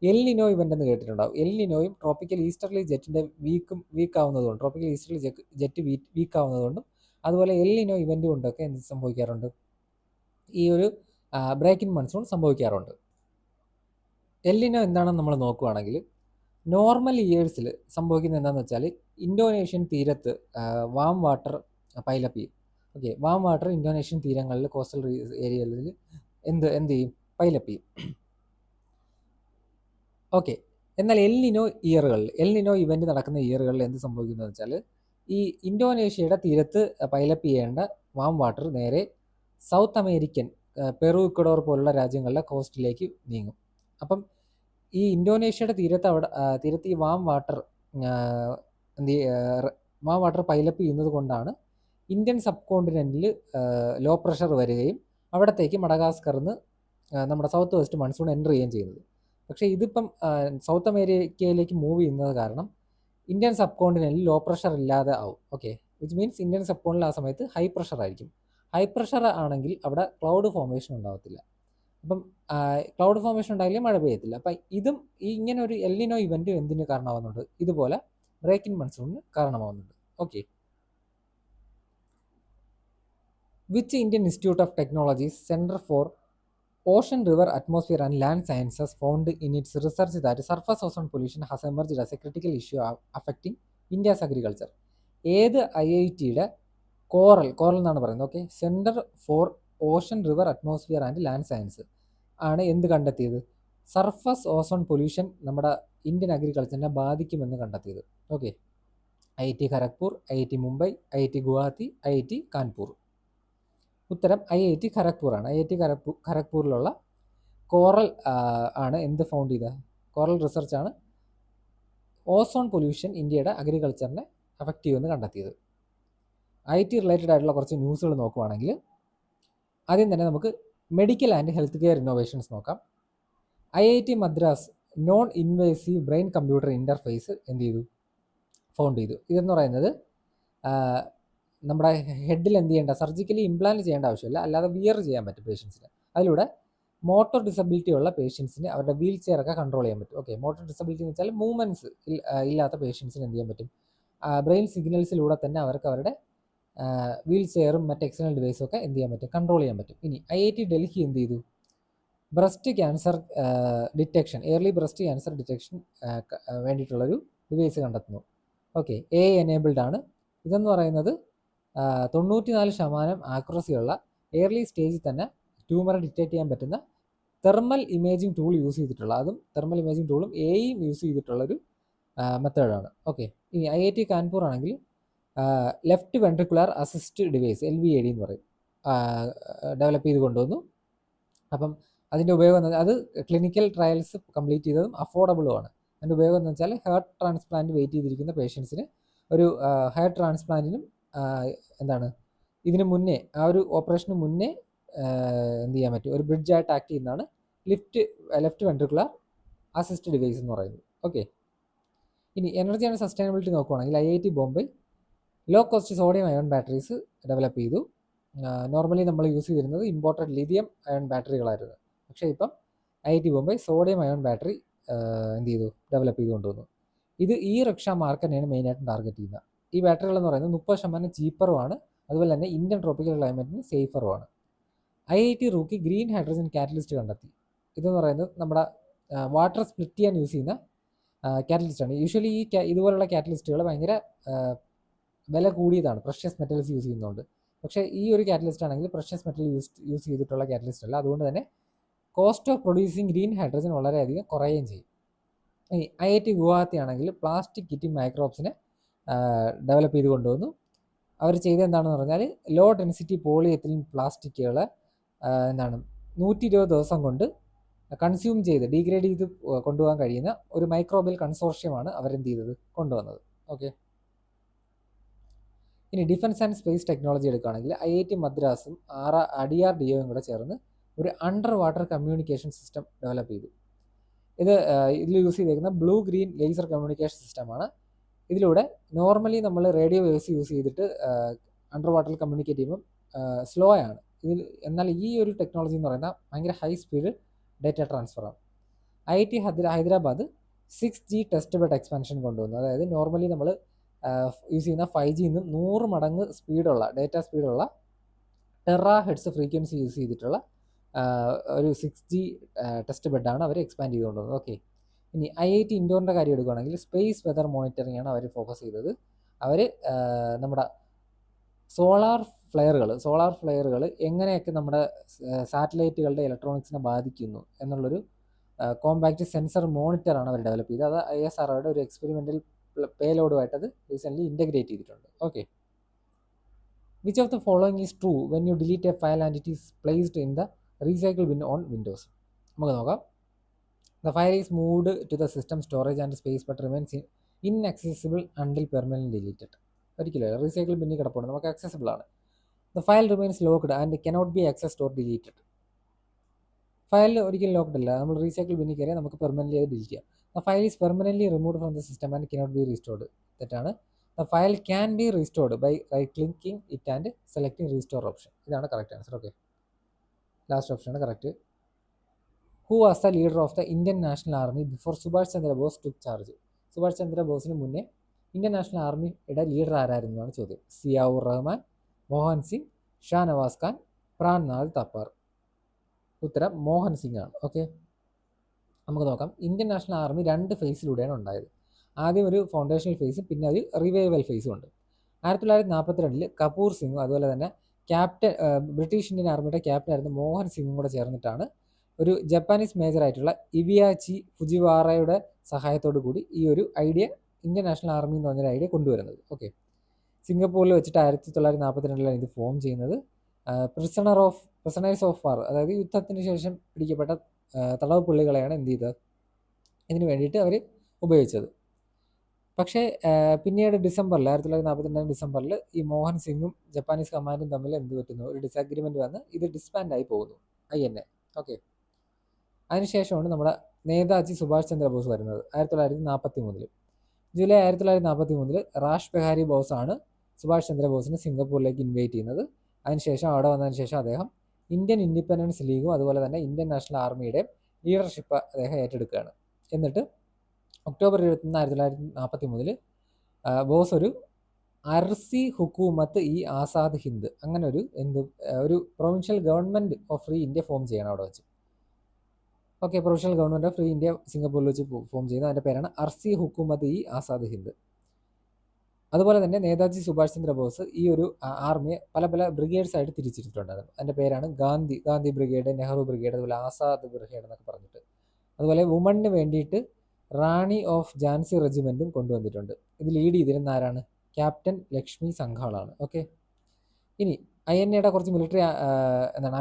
എൽ നിനോ ഇവൻ്റ് എന്ന് കേട്ടിട്ടുണ്ടാവും. എൽ നിനോയും ട്രോപ്പിക്കൽ ഈസ്റ്റർലി ജെറ്റിൻ്റെ വീക്ക് ആവുന്നതുകൊണ്ട്, ട്രോപ്പിക്കൽ ഈസ്റ്റർലി ജെറ്റ് വീക്ക് ആവുന്നതുകൊണ്ടും അതുപോലെ എൽ നിനോ ഇവൻ്റ് കൊണ്ടൊക്കെ എന്ത് സംഭവിക്കാറുണ്ട്, ഈ ഒരു ബ്രേക്ക് ഇൻ മൺസൂൺ സംഭവിക്കാറുണ്ട്. എൽ നിനോ എന്താണെന്ന് നമ്മൾ നോക്കുകയാണെങ്കിൽ നോർമൽ ഇയേഴ്സിൽ സംഭവിക്കുന്നത് എന്താണെന്ന് വെച്ചാൽ ഇന്തോനേഷ്യൻ തീരത്ത് വാം വാട്ടർ പൈലപ്പ് ചെയ്യും. ഓക്കെ, വാം വാട്ടർ ഇന്തോനേഷ്യൻ തീരങ്ങളിൽ കോസ്റ്റൽ ഏരിയകളിൽ എന്ത് ചെയ്യും, പൈലപ്പ് ചെയ്യും. ഓക്കെ, എന്നാൽ എൽ നിനോ ഇവൻ്റ് നടക്കുന്ന ഇയറുകളിൽ എന്ത് സംഭവിക്കുന്നത് വെച്ചാൽ ഈ ഇന്തോനേഷ്യയുടെ തീരത്ത് പൈലപ്പ് ചെയ്യേണ്ട വാം വാട്ടർ നേരെ സൗത്ത് അമേരിക്കൻ പെറു, ഇക്വഡോർ പോലുള്ള രാജ്യങ്ങളിലെ കോസ്റ്റിലേക്ക് നീങ്ങും. അപ്പം ഈ ഇന്തോനേഷ്യയുടെ തീരത്ത് ഈ വാം വാട്ടർ പൈലപ്പ് ചെയ്യുന്നത് കൊണ്ടാണ് ഇന്ത്യൻ സബ് കോണ്ടിനെൻറ്റിൽ ലോ പ്രഷർ വരികയും അവിടത്തേക്ക് മഡഗാസ്കറിന്ന് നമ്മുടെ സൗത്ത് വെസ്റ്റ് മൺസൂൺ എൻ്റർ ചെയ്യുകയും ചെയ്യുന്നത്. പക്ഷേ ഇതിപ്പം സൗത്ത് അമേരിക്കയിലേക്ക് മൂവ് ചെയ്യുന്നത് കാരണം ഇന്ത്യൻ സബ് കോണ്ടിനെൻറ്റിൽ ലോ പ്രഷർ ഇല്ലാതെ ആവും. Okay, which means Indian sub കോണ്ടിൽ ആ സമയത്ത് ഹൈ പ്രഷർ ആയിരിക്കും. ഹൈ പ്രഷർ ആണെങ്കിൽ അവിടെ ക്ലൗഡ് ഫോർമേഷൻ ഉണ്ടാകത്തില്ല. അപ്പം ക്ലൗഡ് ഫോർമേഷൻ ഉണ്ടായാലേ മഴ പെയ്യത്തില്ല. അപ്പം ഇതും ഇങ്ങനെ ഒരു എൽ നിനോ ഇവൻറ്റ് എന്തിന് കാരണമാവുന്നുണ്ട്, ഇതുപോലെ ബ്രേക്ക് ഇൻ മൺസൂണിന് കാരണമാവുന്നുണ്ട്. Okay, which Indian institute of technologies centre for ocean river atmosphere and land sciences found in its research that surface ozone pollution has emerged as a critical issue affecting India's agriculture? ഏത് IIT-യുടെ CORAL എന്നാണ് പറയുന്നത്, okay, centre for ocean river atmosphere and land science ആണ് എന്ത് കണ്ടെത്തിയത്, surface ozone pollution നമ്മുടെ Indian അഗ്രികൾച്ചറിനെ ബാധിക്കുമെന്ന് കണ്ടെത്തിയത്? Okay, IIT Kharagpur, IIT Mumbai, IIT Guwahati, IIT Kanpur. ഉത്തരം IIT ഖരഗ്പൂർ ആണ്. IIT ഖരഗ്പൂരിലുള്ള കോറൽ ആണ് എന്ത് ഫൗണ്ട് ചെയ്തത്, കോറൽ റിസർച്ചാണ് ഓസോൺ പൊല്യൂഷൻ ഇന്ത്യയുടെ അഗ്രികൾച്ചറിനെ അഫക്റ്റ് ചെയ്യുമെന്ന് കണ്ടെത്തിയത്. IT റിലേറ്റഡ് ആയിട്ടുള്ള കുറച്ച് ന്യൂസുകൾ നോക്കുവാണെങ്കിൽ ആദ്യം തന്നെ നമുക്ക് medical and health care innovations നോക്കാം. IIT Madras non invasive brain computer interface എന്ത് ചെയ്തു, ഫൗണ്ട് ചെയ്തു. ഇതെന്ന് പറയുന്നത് നമ്മുടെ ഹെഡിൽ എന്ത് ചെയ്യേണ്ട, സർജിക്കലി ഇംപ്ലാന്റ് ചെയ്യേണ്ട ആവശ്യമില്ല, അല്ലാതെ വിയർ ചെയ്യാൻ പറ്റും പേഷ്യൻസിന്. അതിലൂടെ മോട്ടോർ ഡിസബിലിറ്റി ഉള്ള പേഷ്യൻസിന് അവരുടെ വീൽ ചെയർ ഒക്കെ കൺട്രോൾ ചെയ്യാൻ പറ്റും. ഓക്കെ, മോട്ടോർ ഡിസബിലിറ്റി എന്ന് വെച്ചാൽ മൂവ്മെൻറ്റ്സ് ഇല്ലാത്ത പേഷ്യൻസിന് എന്ത് ചെയ്യാൻ പറ്റും, ബ്രെയിൻ സിഗ്നൽസിലൂടെ തന്നെ അവർക്ക് അവരുടെ വീൽ ചെയറും മറ്റ് എക്സ്റ്റേണൽ ഡിവൈസും ഒക്കെ എന്ത് ചെയ്യാൻ പറ്റും, കൺട്രോൾ ചെയ്യാൻ പറ്റും. ഇനി IIT ഡൽഹി എന്ത് ചെയ്തു, breast cancer detection, early breast cancer detection വേണ്ടിയിട്ടുള്ളൊരു ഡിവൈസ് കണ്ടെത്തുന്നു. ഓക്കെ, AI എനേബിൾഡ് ആണ്. ഇതെന്ന് പറയുന്നത് 94% ആക്യുറസിയുള്ള എയർലി സ്റ്റേജിൽ തന്നെ ട്യൂമറെ ഡിറ്റക്ട് ചെയ്യാൻ പറ്റുന്ന തെർമൽ ഇമേജിംഗ് ടൂൾ യൂസ് ചെയ്തിട്ടുള്ള, അതും തെർമൽ ഇമേജിംഗ് ടൂളും AIയും യൂസ് ചെയ്തിട്ടുള്ളൊരു മെത്തേഡാണ്. ഓക്കെ, ഇനി IIT കാൺപൂർ ആണെങ്കിൽ left ventricular assist device LVAD എന്ന് പറയും, ഡെവലപ്പ് ചെയ്ത് കൊണ്ടുവന്നു. അപ്പം അതിൻ്റെ ഉപയോഗം എന്ന് വെച്ചാൽ അത് ക്ലിനിക്കൽ ട്രയൽസ് കംപ്ലീറ്റ് ചെയ്തതും അഫോർഡബിളുമാണ്. അതിൻ്റെ ഉപയോഗം എന്ന് വെച്ചാൽ ഹാർട്ട് ട്രാൻസ്പ്ലാന്റ് വെയിറ്റ് ചെയ്തിരിക്കുന്ന പേഷ്യൻസിന് ഒരു ഹാർട്ട് ട്രാൻസ്പ്ലാന്റിനും എന്താണ് ഇതിന് മുന്നേ, ആ ഒരു ഓപ്പറേഷന് മുന്നേ എന്ത് ചെയ്യാൻ പറ്റും, ഒരു ബ്രിഡ്ജായിട്ട് ആക്ട് ചെയ്യുന്നതാണ് ലെഫ്റ്റ് വെൻട്രിക്കുലർ അസിസ്റ്റ് ഡിവൈസ് എന്ന് പറയുന്നത്. ഓക്കെ, ഇനി എനർജി ആൻഡ് സസ്റ്റൈനബിലിറ്റി നോക്കുവാണെങ്കിൽ IIT Bombay low cost sodium ion batteries develop ചെയ്തു. നോർമലി നമ്മൾ യൂസ് ചെയ്തിരുന്നത് ഇമ്പോർട്ടഡ് ലിഥിയം അയോൺ ബാറ്ററികളായിരുന്നു. പക്ഷേ ഇപ്പം IIT Bombay sodium ion battery എന്ത് ചെയ്തു, ഡെവലപ്പ് ചെയ്ത് കൊണ്ടുവന്നു. ഇത് റിക്ഷ മാർക്കറ്റിനെയാണ് മെയിനായിട്ടും ടാർഗറ്റ് ചെയ്യുന്നത്. ഈ ബാറ്ററികൾ എന്ന് പറയുന്നത് 30% ചീപ്പറുമാണ്, അതുപോലെ തന്നെ ഇന്ത്യൻ ട്രോപ്പിക്കൽ ക്ലൈമറ്റിന് സേഫറുമാണ്. IIT Roorkee green hydrogen catalyst കണ്ടെത്തി. ഇതെന്ന് പറയുന്നത് നമ്മുടെ വാട്ടർ സ്പ്ലിറ്റ് ചെയ്യാൻ യൂസ് ചെയ്യുന്ന കാറ്റലിസ്റ്റാണ്. യൂഷ്വലി ഇതുപോലുള്ള കാറ്റലിസ്റ്റുകൾ ഭയങ്കര വില കൂടിയതാണ്, പ്രഷ്യസ് മെറ്റൽസ് യൂസ് ചെയ്യുന്നതുകൊണ്ട്. പക്ഷേ ഈ ഒരു കാറ്റലിസ്റ്റ് ആണെങ്കിൽ പ്രഷ്യസ് മെറ്റൽ യൂസ് ചെയ്തിട്ടുള്ള കാറ്റലിസ്റ്റ് അല്ല. അതുകൊണ്ട് തന്നെ cost of producing green hydrogen വളരെയധികം കുറയുകയും ചെയ്യും. ഇനി IIT ഗുവാഹത്തി ആണെങ്കിൽ പ്ലാസ്റ്റിക് കിറ്റിംഗ് മൈക്രോബ്സിനെ ഡെവലപ്പ് ചെയ്ത് കൊണ്ടുവന്നു. അവർ ചെയ്തത് എന്താണെന്ന് പറഞ്ഞാൽ ലോ ഡെൻസിറ്റി പോളിയെത്തിലിൻ പ്ലാസ്റ്റിക്കുകൾ എന്താണ് 120 ദിവസം കൊണ്ട് കൺസ്യൂം ചെയ്ത് ഡീഗ്രേഡ് ചെയ്ത് കൊണ്ടുപോകാൻ കഴിയുന്ന ഒരു മൈക്രോബിയൽ കൺസോർഷ്യമാണ് അവരെന്ത് ചെയ്തത്, കൊണ്ടുവന്നത്. ഓക്കെ, ഇനി ഡിഫൻസ് ആൻഡ് സ്പേസ് ടെക്നോളജി എടുക്കുകയാണെങ്കിൽ IIT മദ്രാസും DRDOയും കൂടെ ചേർന്ന് ഒരു under water communication system develop ചെയ്തു. ഇതിൽ യൂസ് ചെയ്തേക്കുന്ന ബ്ലൂ ഗ്രീൻ ലേസർ കമ്മ്യൂണിക്കേഷൻ സിസ്റ്റമാണ്. ഇതിലൂടെ നോർമലി നമ്മൾ റേഡിയോ വേവ്സ് യൂസ് ചെയ്തിട്ട് അണ്ടർ വാട്ടറിൽ കമ്മ്യൂണിക്കേറ്റ് ചെയ്യുമ്പം സ്ലോ ആണ്. എന്നാൽ ഈ ഒരു ടെക്നോളജി എന്ന് പറയുന്നത് ഭയങ്കര ഹൈ സ്പീഡ് ഡേറ്റ ട്രാൻസ്ഫറാണ്. IIT Hyderabad 6G test bed expansion കൊണ്ടുവന്നു. അതായത് നോർമലി നമ്മൾ യൂസ് ചെയ്യുന്ന 5G നിന്നും 100 മടങ്ങ് സ്പീഡുള്ള ഡേറ്റ സ്പീഡുള്ള ടെറാ ഹെഡ്സ് ഫ്രീക്വൻസി യൂസ് ചെയ്തിട്ടുള്ള ഒരു 6G ടെസ്റ്റ് ബെഡാണ് അവർ എക്സ്പാൻഡ് ചെയ്തുകൊണ്ടുവന്നത്. ഓക്കെ, ഇനി IIT ഇൻഡോറിൻ്റെ കാര്യം എടുക്കുകയാണെങ്കിൽ സ്പേസ് വെതർ മോണിറ്ററിംഗ് ആണ് അവർ ഫോക്കസ് ചെയ്തത്. അവർ നമ്മുടെ സോളാർ ഫ്ലെയറുകൾ എങ്ങനെയൊക്കെ നമ്മുടെ സാറ്റലൈറ്റുകളുടെ ഇലക്ട്രോണിക്സിനെ ബാധിക്കുന്നു എന്നുള്ളൊരു കോമ്പാക്റ്റ് സെൻസർ മോണിറ്ററാണ് അവർ ഡെവലപ്പ് ചെയ്തത്. അത് ISROയുടെ ഒരു എക്സ്പെരിമെൻ്റൽ പേലോഡുമായിട്ട് അത് റീസെൻ്റ്ലി ഇൻ്റഗ്രേറ്റ് ചെയ്തിട്ടുണ്ട്. Okay, which of the following is true when you delete a file and it is placed in the recycle bin on Windows? നമുക്ക് നോക്കാം. The file is moved to the system storage and space but remains inaccessible until permanent deleted. ഒരിക്കലും recycle ബിന്നിൽ കിടപ്പുണ്ട്, നമുക്ക് accessible ആണ്. The file remains locked and cannot B accessed or deleted. File ഒരിക്കലും locked അല്ല, നമ്മൾ റീസൈക്കിൾ ബിന്നിൽ കയറിയാൽ നമുക്ക് പെർമനൻ്റ്ലി അത് ഡിലീറ്റ് ചെയ്യാം. The file is permanently removed from the system and cannot be restored. തെറ്റാണ്. The file can be restored by right clicking it and selecting restore option. ഇതാണ് correct answer. Okay, last ഓപ്ഷനാണ് correct. Who was the leader of the Indian national army before Subhash Chandra Bose took charge? Subhash ചന്ദ്രബോസിന് മുന്നേ Indian national ആർമിയുടെ leader ആരായിരുന്നു എന്നാണ് ചോദ്യം. സിയാവുർ റഹ്മാൻ, മോഹൻ സിംഗ്, ഷാ നവാസ് ഖാൻ, പ്രാൺനാഥ് തപ്പാർ. ഉത്തരം മോഹൻ സിംഗ് ആണ്. ഓക്കെ, നമുക്ക് നോക്കാം. ഇന്ത്യൻ നാഷണൽ ആർമി 2 ഫേസിലൂടെയാണ് ഉണ്ടായത്. ആദ്യം ഒരു ഫൗണ്ടേഷണൽ ഫേസും പിന്നെ ഒരു റിവൈവൽ ഫേസും ഉണ്ട്. 1942 കപൂർ സിംഗും അതുപോലെ തന്നെ ബ്രിട്ടീഷ് ഇന്ത്യൻ ആർമിയുടെ ക്യാപ്റ്റൻ ആയിരുന്ന മോഹൻ സിംഗും കൂടെ ചേർന്നിട്ടാണ് ഒരു ജപ്പാനീസ് മേജറായിട്ടുള്ള ഇവിയാച്ചി ഫുജിവാറയുടെ സഹായത്തോടു കൂടി ഈ ഒരു ഐഡിയ, ഇന്ത്യൻ നാഷണൽ ആർമി എന്ന് പറഞ്ഞൊരു ഐഡിയ കൊണ്ടുവരുന്നത്. ഓക്കെ, സിംഗപ്പൂരിൽ വെച്ചിട്ട് 1942 ഇത് ഫോം ചെയ്യുന്നത്. പ്രിസണേഴ്സ് ഓഫ് വാർ, അതായത് യുദ്ധത്തിന് ശേഷം പിടിക്കപ്പെട്ട തടവ് പുള്ളികളെയാണ് എന്ത് ചെയ്തത്, ഇതിന് വേണ്ടിയിട്ട് അവർ ഉപയോഗിച്ചത്. പക്ഷേ പിന്നീട് 1942 ഡിസംബറിൽ ഈ മോഹൻ സിംഗും ജപ്പാനീസ് കമാൻഡും തമ്മിൽ എന്ത് പറ്റുന്നു, ഒരു ഡിസഗ്രിമെൻ്റ് വന്ന് ഇത് ഡിസ്ബാൻഡായി പോകുന്നു, INA. ഓക്കെ, അതിനുശേഷമാണ് നമ്മുടെ നേതാജി സുഭാഷ് ചന്ദ്രബോസ് വരുന്നത് 1943. ജൂലൈ 1943 റാഷ് ബിഹാരി ബോസാണ് സുഭാഷ് ചന്ദ്രബോസിനെ സിംഗപ്പൂരിലേക്ക് ഇൻവൈറ്റ് ചെയ്യുന്നത്. അതിനുശേഷം അവിടെ വന്നതിന് ശേഷം അദ്ദേഹം ഇന്ത്യൻ ഇൻഡിപെൻഡൻസ് ലീഗും അതുപോലെ തന്നെ ഇന്ത്യൻ നാഷണൽ ആർമിയുടെയും ലീഡർഷിപ്പ് അദ്ദേഹം ഏറ്റെടുക്കുകയാണ്. എന്നിട്ട് ഒക്ടോബർ 21, 1943 ബോസ് ഒരു അർസി ഹുക്കൂമത്ത് ഇ ആസാദ് ഹിന്ദ് അങ്ങനെ ഒരു provincial government of free India form ചെയ്യണം അവിടെ വെച്ച്. Okay, provincial government of free India സിംഗപ്പൂരിൽ വെച്ച് ഫോം ചെയ്യുന്നത്. അതിൻ്റെ പേരാണ് അർസി ഹുക്കൂമത്ത് ഇ ആസാദ് ഹിന്ദ്. അതുപോലെ തന്നെ നേതാജി സുഭാഷ് ചന്ദ്രബോസ് ഈ ഒരു ആർമിയെ പല പല ബ്രിഗേഡ്സ് ആയിട്ട് തിരിച്ചിട്ടുണ്ടായിരുന്നു. അതിൻ്റെ പേരാണ് ഗാന്ധി ബ്രിഗേഡ്, നെഹ്റു ബ്രിഗേഡ്, അതുപോലെ ആസാദ് ബ്രിഗേഡ് എന്നൊക്കെ പറഞ്ഞിട്ട്. അതുപോലെ വുമണിന് വേണ്ടിയിട്ട് റാണി ഓഫ് ജാൻസി റെജിമെൻറ്റും കൊണ്ടുവന്നിട്ടുണ്ട്. ഇത് ലീഡ് ചെയ്തിരുന്ന ആരാണ്? ക്യാപ്റ്റൻ ലക്ഷ്മി സംഘാളാണ്. ഓക്കെ, ഇനി INAയുടെ കുറച്ച് മിലിറ്ററി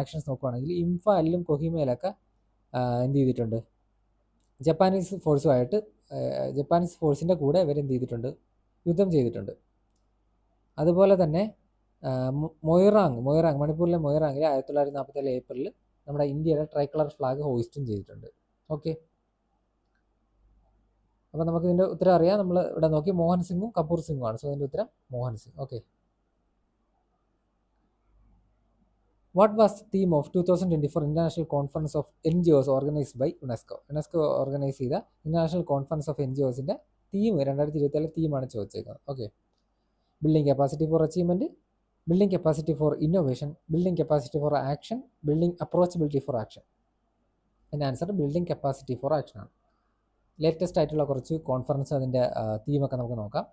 ആക്ഷൻസ് നോക്കുകയാണെങ്കിൽ ഇംഫാലിലും കൊഹിമയിലൊക്കെ എന്ത് ചെയ്തിട്ടുണ്ട്? ജപ്പാനീസ് ഫോഴ്സിൻ്റെ കൂടെ ഇവർ എന്ത് ചെയ്തിട്ടുണ്ട്? യുദ്ധം ചെയ്തിട്ടുണ്ട്. അതുപോലെ തന്നെ മൊയ്റാങ് മണിപ്പൂരിലെ മൊയ്റാങ്ങിൽ 1947 ഏപ്രിലിൽ നമ്മുടെ ഇന്ത്യയുടെ ട്രൈക്കളർ ഫ്ലാഗ് ഹോയിസ്റ്റും ചെയ്തിട്ടുണ്ട്. ഓക്കെ, അപ്പോൾ നമുക്ക് ഇതിൻ്റെ ഉത്തരം അറിയാം. നമ്മൾ ഇവിടെ നോക്കി മോഹൻ സിംഗും കപൂർ സിംഗും ആണ്. സോ ഇതിൻ്റെ ഉത്തരം Mohan Singh. Okay, what was the theme of 2024 international conference of NGOs organised by UNESCO organise ചെയ്ത ഇന്റർനാഷണൽ കോൺഫറൻസ് ഓഫ് NGOസിൻ്റെ തീം 2024 തീമാണ് ചോദിച്ചേക്കുന്നത്. Okay, building capacity for achievement, building capacity for innovation, building capacity for action, building approachability for action. അതിൻ്റെ answer building capacity for action ആണ്. Latest ആയിട്ടുള്ള കുറച്ച് conference അതിൻ്റെ തീമൊക്കെ നമുക്ക് നോക്കാം.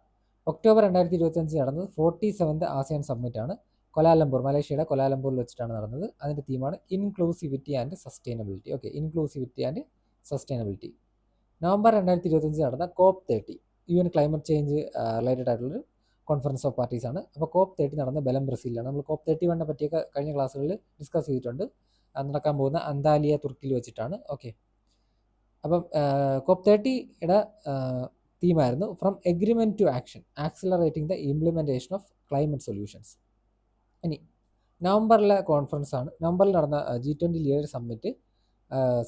ഒക്ടോബർ 2025 നടന്നത് 47th ASEAN സമ്മിറ്റ് ആണ്. മലേഷ്യയുടെ കൊലാലംപൂരിൽ വെച്ചിട്ടാണ് നടന്നത്. അതിൻ്റെ തീമാണ് inclusivity and sustainability. Okay, inclusivity and sustainability. November 2025 നടന്ന COP30 UN climate change related ആയിട്ടുള്ളൊരു കോൺഫറൻസ് ഓഫ് പാർട്ടീസ് ആണ്. അപ്പോൾ COP30 നടന്ന ബലം ബ്രസീലിലാണ്. നമ്മൾ COP31 പറ്റിയൊക്കെ കഴിഞ്ഞ ക്ലാസ്സുകളിൽ ഡിസ്കസ് ചെയ്തിട്ടുണ്ട്. നടക്കാൻ പോകുന്ന അന്താലിയ തുർക്കിയിൽ വെച്ചിട്ടാണ്. ഓക്കെ, അപ്പം COP30യുടെ തീമായിരുന്നു from agreement to action, accelerating the implementation of climate solutions. ഇനി നവംബറിൽ നടന്ന G20 ലീഡർ സമ്മിറ്റ്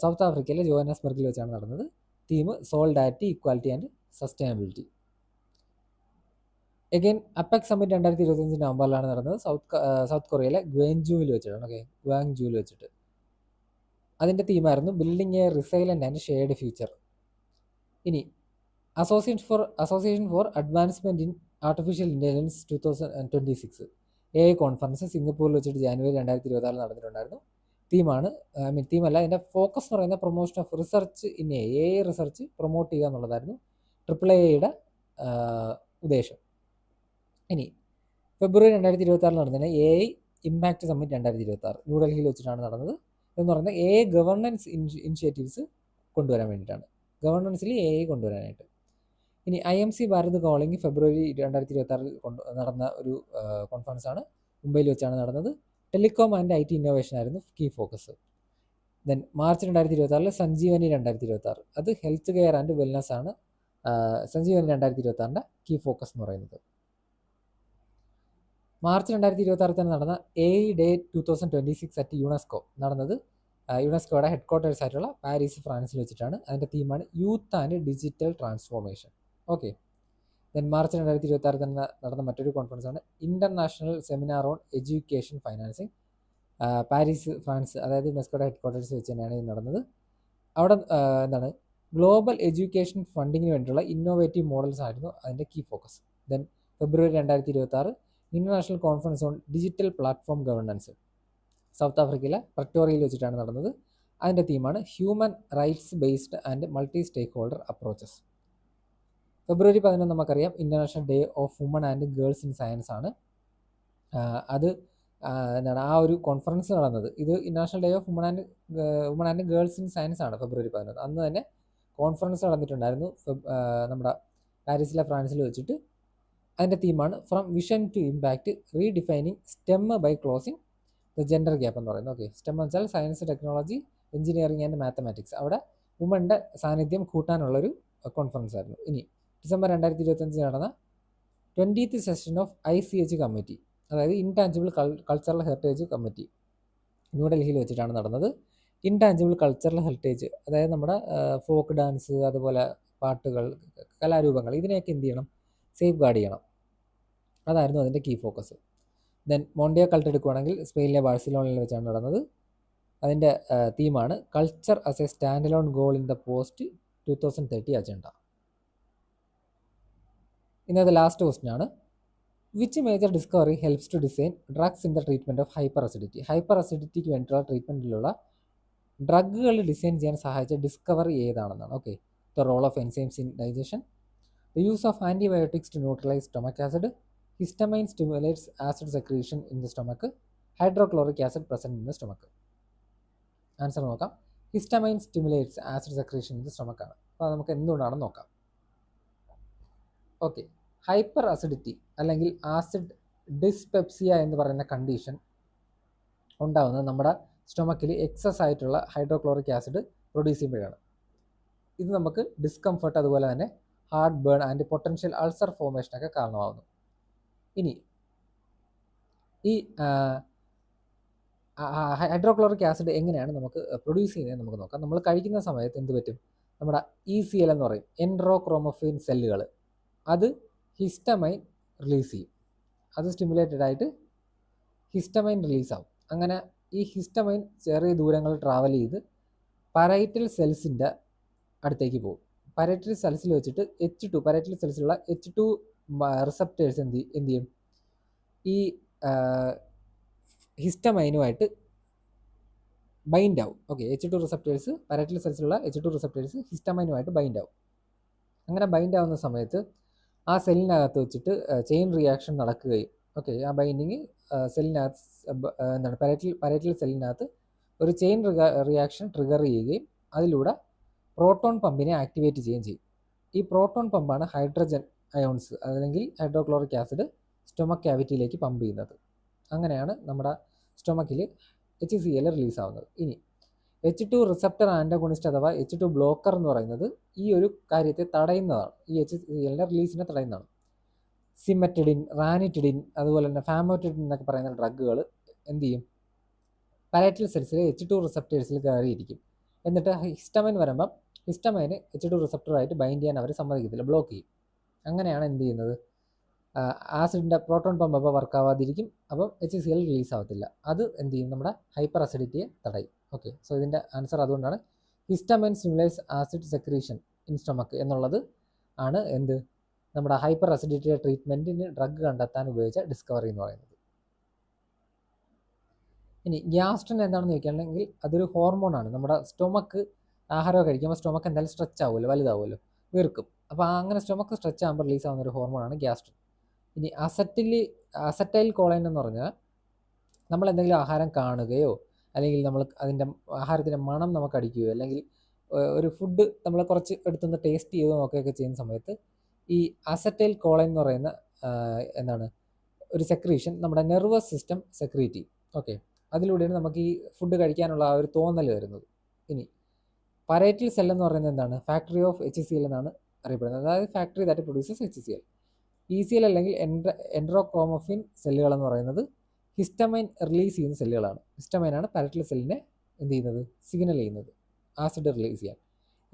സൗത്ത് ആഫ്രിക്കയിലെ ജോഹന്നാസ്ബർഗിൽ വെച്ചാണ് നടന്നത്. Theme solidarity, equality and sustainability. Again APEC summit 2025 നവംബറിലാണ് നടന്നത്. സൗത്ത് കൊറിയയിലെ ഗ്വാങ്ജൂവിൽ വെച്ചിട്ടാണ്. ഓക്കെ, ഗ്വാങ്ജൂവിൽ വെച്ചിട്ട്. അതിൻ്റെ തീമായിരുന്നു building a resilient and shared future. ഇനി association for advancement in artificial intelligence 2026 AI conference സിംഗപ്പൂരിൽ വെച്ചിട്ട് ജനുവരി 2026 നടന്നിട്ടുണ്ടായിരുന്നു. തീമല്ല, ഇതിൻ്റെ ഫോക്കസ് എന്ന് പറയുന്ന promotion of research in AI research promote ചെയ്യുക എന്നുള്ളതായിരുന്നു AAAയുടെ ഉദ്ദേശം. ഇനി ഫെബ്രുവരി 2026 നടന്നതിന് AI ഇമ്പാക്റ്റ് സമ്മിറ്റ് 2026 ന്യൂഡൽഹിയിൽ വെച്ചിട്ടാണ് നടന്നത്. എന്ന് പറയുന്നത് AI ഗവർണൻസ് ഇനിഷ്യേറ്റീവ്സ് കൊണ്ടുവരാൻ വേണ്ടിയിട്ടാണ്. ഗവർണൻസിൽ AI കൊണ്ടുവരാനായിട്ട്. ഇനി IMC ഭാരത് കോളിംഗ് ഫെബ്രുവരി 2026 നടന്ന ഒരു കോൺഫറൻസ് ആണ്. മുംബൈയിൽ വെച്ചാണ് നടന്നത്. ടെലികോം ആൻഡ് IT ഇന്നോവേഷൻ ആയിരുന്നു key focus. Then March 2026 Sanjeevani 2026 അത് ഹെൽത്ത് കെയർ ആൻഡ് വെൽനസ് ആണ്. സഞ്ജീവനി 2026 കീ ഫോക്കസ് എന്ന് പറയുന്നത്. മാർച്ച് 2026 തന്നെ നടന്ന AI ഡേ 2026 അറ്റ് യുനെസ്കോ നടന്നത് യുനെസ്കോയുടെ ഹെഡ് ക്വാർട്ടേഴ്സ് ആയിട്ടുള്ള പാരീസ്, ഫ്രാൻസിൽ വെച്ചിട്ടാണ്. അതിൻ്റെ തീമാണ് youth and digital transformation. Okay, then March 2026 തന്നെ നടന്ന മറ്റൊരു കോൺഫറൻസ് ആണ് international seminar on education financing, Paris, France. അതായത് യുനെസ്കോയുടെ ഹെഡ് ക്വാർട്ടേഴ്സ് വെച്ച് തന്നെയാണ് ഇത് നടന്നത്. അവിടെ ഗ്ലോബൽ എഡ്യൂക്കേഷൻ ഫണ്ടിങ്ങിന് വേണ്ടിയിട്ടുള്ള ഇന്നോവേറ്റീവ് മോഡൽസ് ആയിരുന്നു അതിൻ്റെ key focus. Then February 2026 international conference on digital platform governance south ആഫ്രിക്കയിലെ പ്രറ്റോറിയയിൽ വെച്ചിട്ടാണ് നടന്നത്. അതിൻ്റെ തീമാണ് human rights based and multi stakeholder approaches. February 11 നമുക്കറിയാം international day of woman and girls in science ആണ്. അത് ആ ഒരു കോൺഫറൻസ് നടന്നത് ഇത് international day of woman and girls in science ആണ് ഫെബ്രുവരി 11. അന്ന് തന്നെ കോൺഫറൻസ് നടന്നിട്ടുണ്ടായിരുന്നു നമ്മുടെ പാരീസിലെ ഫ്രാൻസിൽ വെച്ചിട്ട്. അതിൻ്റെ തീമാണ് from vision to impact redefining STEM by closing the gender gap എന്ന് പറയുന്നത്. ഓക്കെ, സ്റ്റെം എന്ന് വെച്ചാൽ science, technology, engineering and mathematics. അവിടെ വുമൻ്റെ സാന്നിധ്യം കൂട്ടാനുള്ളൊരു കോൺഫറൻസ് ആയിരുന്നു. ഇനി ഡിസംബർ 2025 നടന്ന 20th session of ICH committee, അതായത് ഇൻടാഞ്ചിബിൾ കൾച്ചറൽ ഹെറിറ്റേജ് കമ്മിറ്റി ന്യൂഡൽഹിയിൽ വെച്ചിട്ടാണ് നടന്നത്. ഇൻടാഞ്ചിബിൾ കൾച്ചറൽ ഹെറിറ്റേജ് അതായത് നമ്മുടെ ഫോക്ക് ഡാൻസ്, അതുപോലെ പാട്ടുകൾ, കലാരൂപങ്ങൾ, ഇതിനെയൊക്കെ എന്ത് ചെയ്യണം? സേഫ് ഗാർഡ് ചെയ്യണം. അതായിരുന്നു അതിൻ്റെ key focus. Then Mondiacult എടുക്കുകയാണെങ്കിൽ സ്പെയിനിലെ ബാഴ്സലോണയിൽ വെച്ചാണ് നടന്നത്. അതിൻ്റെ തീമാണ് culture as a standalone goal in the post 2030 agenda. ഇന്നത്തെ ലാസ്റ്റ് ക്വസ്റ്റ്യൻ ആണ്, which major discovery helps to design drugs in the treatment of hyperacidity? Hyper അസിഡിറ്റിക്ക് വേണ്ടിയിട്ടുള്ള ട്രീറ്റ്മെൻറ്റിലുള്ള ഡ്രഗുകൾ ഡിസൈൻ ചെയ്യാൻ സഹായിച്ച ഡിസ്കവറി ഏതാണെന്നാണ്. Okay, the role of enzymes in digestion, the use of antibiotics to neutralise stomach acid, histamine stimulates acid secretion in the stomach, hydrochloric acid present in the stomach. Answer നോക്കാം. Histamine stimulates acid secretion in the സ്റ്റൊമക്കാണ്. അപ്പോൾ നമുക്ക് എന്തുകൊണ്ടാണെന്ന് നോക്കാം. Okay, hyperacidity അല്ലെങ്കിൽ acid dyspepsia എന്ന് പറയുന്ന condition ഉണ്ടാകുന്നത് നമ്മുടെ സ്റ്റൊമക്കിൽ എക്സസ് ആയിട്ടുള്ള ഹൈഡ്രോക്ലോറിക് ആസിഡ് പ്രൊഡ്യൂസ് ചെയ്യുമ്പോഴാണ്. ഇത് നമുക്ക് ഡിസ്കംഫർട്ട്, അതുപോലെ തന്നെ heartburn and potential ulcer ഫോർമേഷനൊക്കെ കാരണമാകുന്നു. ഇനി ഈ ഹൈഡ്രോക്ലോറിക് ആസിഡ് എങ്ങനെയാണ് നമുക്ക് പ്രൊഡ്യൂസ് ചെയ്യുന്നത് നമുക്ക് നോക്കാം. നമ്മൾ കഴിക്കുന്ന സമയത്ത് എന്ത് പറ്റും, നമ്മുടെ ECL എന്ന് പറയും, എൻഡ്രോക്രോമോഫിൻ സെല്ലുകൾ, അത് ഹിസ്റ്റമൈൻ റിലീസ് ചെയ്യും. അത് സ്റ്റിമുലേറ്റഡ് ആയിട്ട് ഹിസ്റ്റമൈൻ റിലീസാവും. അങ്ങനെ ഈ ഹിസ്റ്റമൈൻ ചെറിയ ദൂരങ്ങൾ ട്രാവൽ ചെയ്ത് പരൈറ്റൽ സെൽസിൻ്റെ അടുത്തേക്ക് പോകും. പരൈറ്റൽ സെൽസിൽ വെച്ചിട്ട് പരൈറ്റൽ സെൽസിലുള്ള H2 റിസപ്റ്റേഴ്സ് എന്ത് ചെയ്യും, ഈ ഹിസ്റ്റമൈനുമായിട്ട് ബൈൻഡ് ആവും. ഓക്കെ, H2 റിസപ്റ്റേഴ്സ്, പരൈറ്റൽ സെൽസിലുള്ള H2 റിസപ്റ്റേഴ്സ് ഹിസ്റ്റമൈനുമായിട്ട് ബൈൻഡ് ആവും. അങ്ങനെ ബൈൻഡ് ആവുന്ന സമയത്ത് ആ സെല്ലിനകത്ത് വെച്ചിട്ട് ചെയിൻ റിയാക്ഷൻ നടക്കുകയും, ഓക്കെ, ആ ബൈൻഡിങ് സെല്ലിനകത്ത് എന്താണ് പരൈറ്റൽ സെല്ലിനകത്ത് ഒരു ചെയിൻ റിയാക്ഷൻ ട്രിഗർ ചെയ്യുകയും അതിലൂടെ പ്രോട്ടോൺ പമ്പിനെ ആക്ടിവേറ്റ് ചെയ്യുകയും ചെയ്യും. ഈ പ്രോട്ടോൺ പമ്പാണ് ഹൈഡ്രജൻ അയോൺസ് അല്ലെങ്കിൽ ഹൈഡ്രോക്ലോറിക് ആസിഡ് സ്റ്റൊമക് ക്യാവിറ്റിയിലേക്ക് പമ്പ് ചെയ്യുന്നത്. അങ്ങനെയാണ് നമ്മുടെ സ്റ്റൊമക്കിൽ HCl റിലീസ് ആവുന്നത്. ഇനി H2 റിസപ്റ്റർ ആൻറ്റഗോണിസ്റ്റ് അഥവാ H2 ബ്ലോക്കർ എന്ന് പറയുന്നത് ഈ ഒരു കാര്യത്തെ തടയുന്നതാണ്, ഈ HClൻ്റെ റിലീസിനെ തടയുന്നതാണ്. സിമെറ്റഡിൻ, റാനിറ്റിഡിൻ, അതുപോലെ തന്നെ ഫാമോറ്റിഡിൻ എന്നൊക്കെ പറയുന്ന ഡ്രഗുകൾ എന്ത് ചെയ്യും, പരൈറ്റൽ സെൽസിലെ H2 റിസപ്റ്റേഴ്സിൽ കയറിയിരിക്കും. എന്നിട്ട് ഹിസ്റ്റമൈൻ വരുമ്പം ഹിസ്റ്റമൈന് H2 റിസപ്റ്ററായിട്ട് ബൈൻഡ് ചെയ്യാൻ അവർ സമ്മതിക്കത്തില്ല, ബ്ലോക്ക് ചെയ്യും. അങ്ങനെയാണ് എന്ത് ചെയ്യുന്നത്, ആസിഡിൻ്റെ പ്രോട്ടോൺ പമ്പ് അപ്പോൾ വർക്ക് ആവാതിരിക്കും. അപ്പം HCl റിലീസ് ആവത്തില്ല. അത് എന്ത് ചെയ്യും, നമ്മുടെ ഹൈപ്പർ അസിഡിറ്റിയെ തടയും. ഓക്കെ, സോ ഇതിൻ്റെ ആൻസർ അതുകൊണ്ടാണ് histamine stimulates acid secretion in stomach എന്നുള്ളത് ആണ് എന്ത്, നമ്മുടെ ഹൈപ്പർ അസിഡിറ്റിയുടെ ട്രീറ്റ്മെൻറ്റിന് ഡ്രഗ് കണ്ടെത്താൻ ഉപയോഗിച്ച ഡിസ്കവറി എന്ന് പറയുന്നത്. ഇനി ഗ്യാസ്ട്രിൻ എന്താണെന്ന് ചോദിക്കുകയാണെങ്കിൽ അതൊരു ഹോർമോണാണ്. നമ്മുടെ സ്റ്റൊമക്ക് ആഹാരമൊക്കെ കഴിക്കുമ്പോൾ സ്റ്റൊമക്ക് എന്തായാലും സ്ട്രെച്ച് ആവുമല്ലോ, വലുതാവുമല്ലോ, വീർക്കും. അപ്പോൾ അങ്ങനെ സ്റ്റൊമക്ക് സ്ട്രെച്ച് ആകുമ്പോൾ റിലീസ് ആവുന്ന ഒരു ഹോർമോണാണ് ഗ്യാസ്ട്രിൻ. ഇനി അസറ്റൈൽ കോളൈൻ എന്ന് പറഞ്ഞാൽ നമ്മൾ എന്തെങ്കിലും ആഹാരം കാണുകയോ അല്ലെങ്കിൽ നമ്മൾ അതിൻ്റെ ആഹാരത്തിൻ്റെ മണം നമുക്ക് അടിക്കുകയോ അല്ലെങ്കിൽ ഒരു ഫുഡ് നമ്മൾ കുറച്ച് എടുത്തൊന്ന് ടേസ്റ്റ് ചെയ്ത് നോക്കുകയൊക്കെ ചെയ്യുന്ന സമയത്ത് ഈ അസറ്റൈൽ കോളൈൻ എന്ന് പറയുന്ന എന്താണ് ഒരു സെക്രീഷൻ നമ്മുടെ നെർവസ് സിസ്റ്റം സെക്രീറ്റ് ചെയ്യും. ഓക്കെ, അതിലൂടെയാണ് നമുക്ക് ഈ ഫുഡ് കഴിക്കാനുള്ള ആ ഒരു തോന്നൽ വരുന്നത്. ഇനി പരൈറ്റൽ സെൽ എന്ന് പറയുന്നത് എന്താണ്, ഫാക്ടറി ഓഫ് HCl എന്നാണ് അറിയപ്പെടുന്നത്. അതായത് factory that produces HCl. ECl അല്ലെങ്കിൽ എൻഡ്രോക്രോമോഫിൻ സെല്ലുകൾ എന്ന് പറയുന്നത് ഹിസ്റ്റമൈൻ റിലീസ് ചെയ്യുന്ന സെല്ലുകളാണ്. ഹിസ്റ്റമൈനാണ് പരൈറ്റൽ സെല്ലിനെ എന്ത് ചെയ്യുന്നത്, സിഗ്നൽ ചെയ്യുന്നത് ആസിഡ് റിലീസ് ചെയ്യാൻ.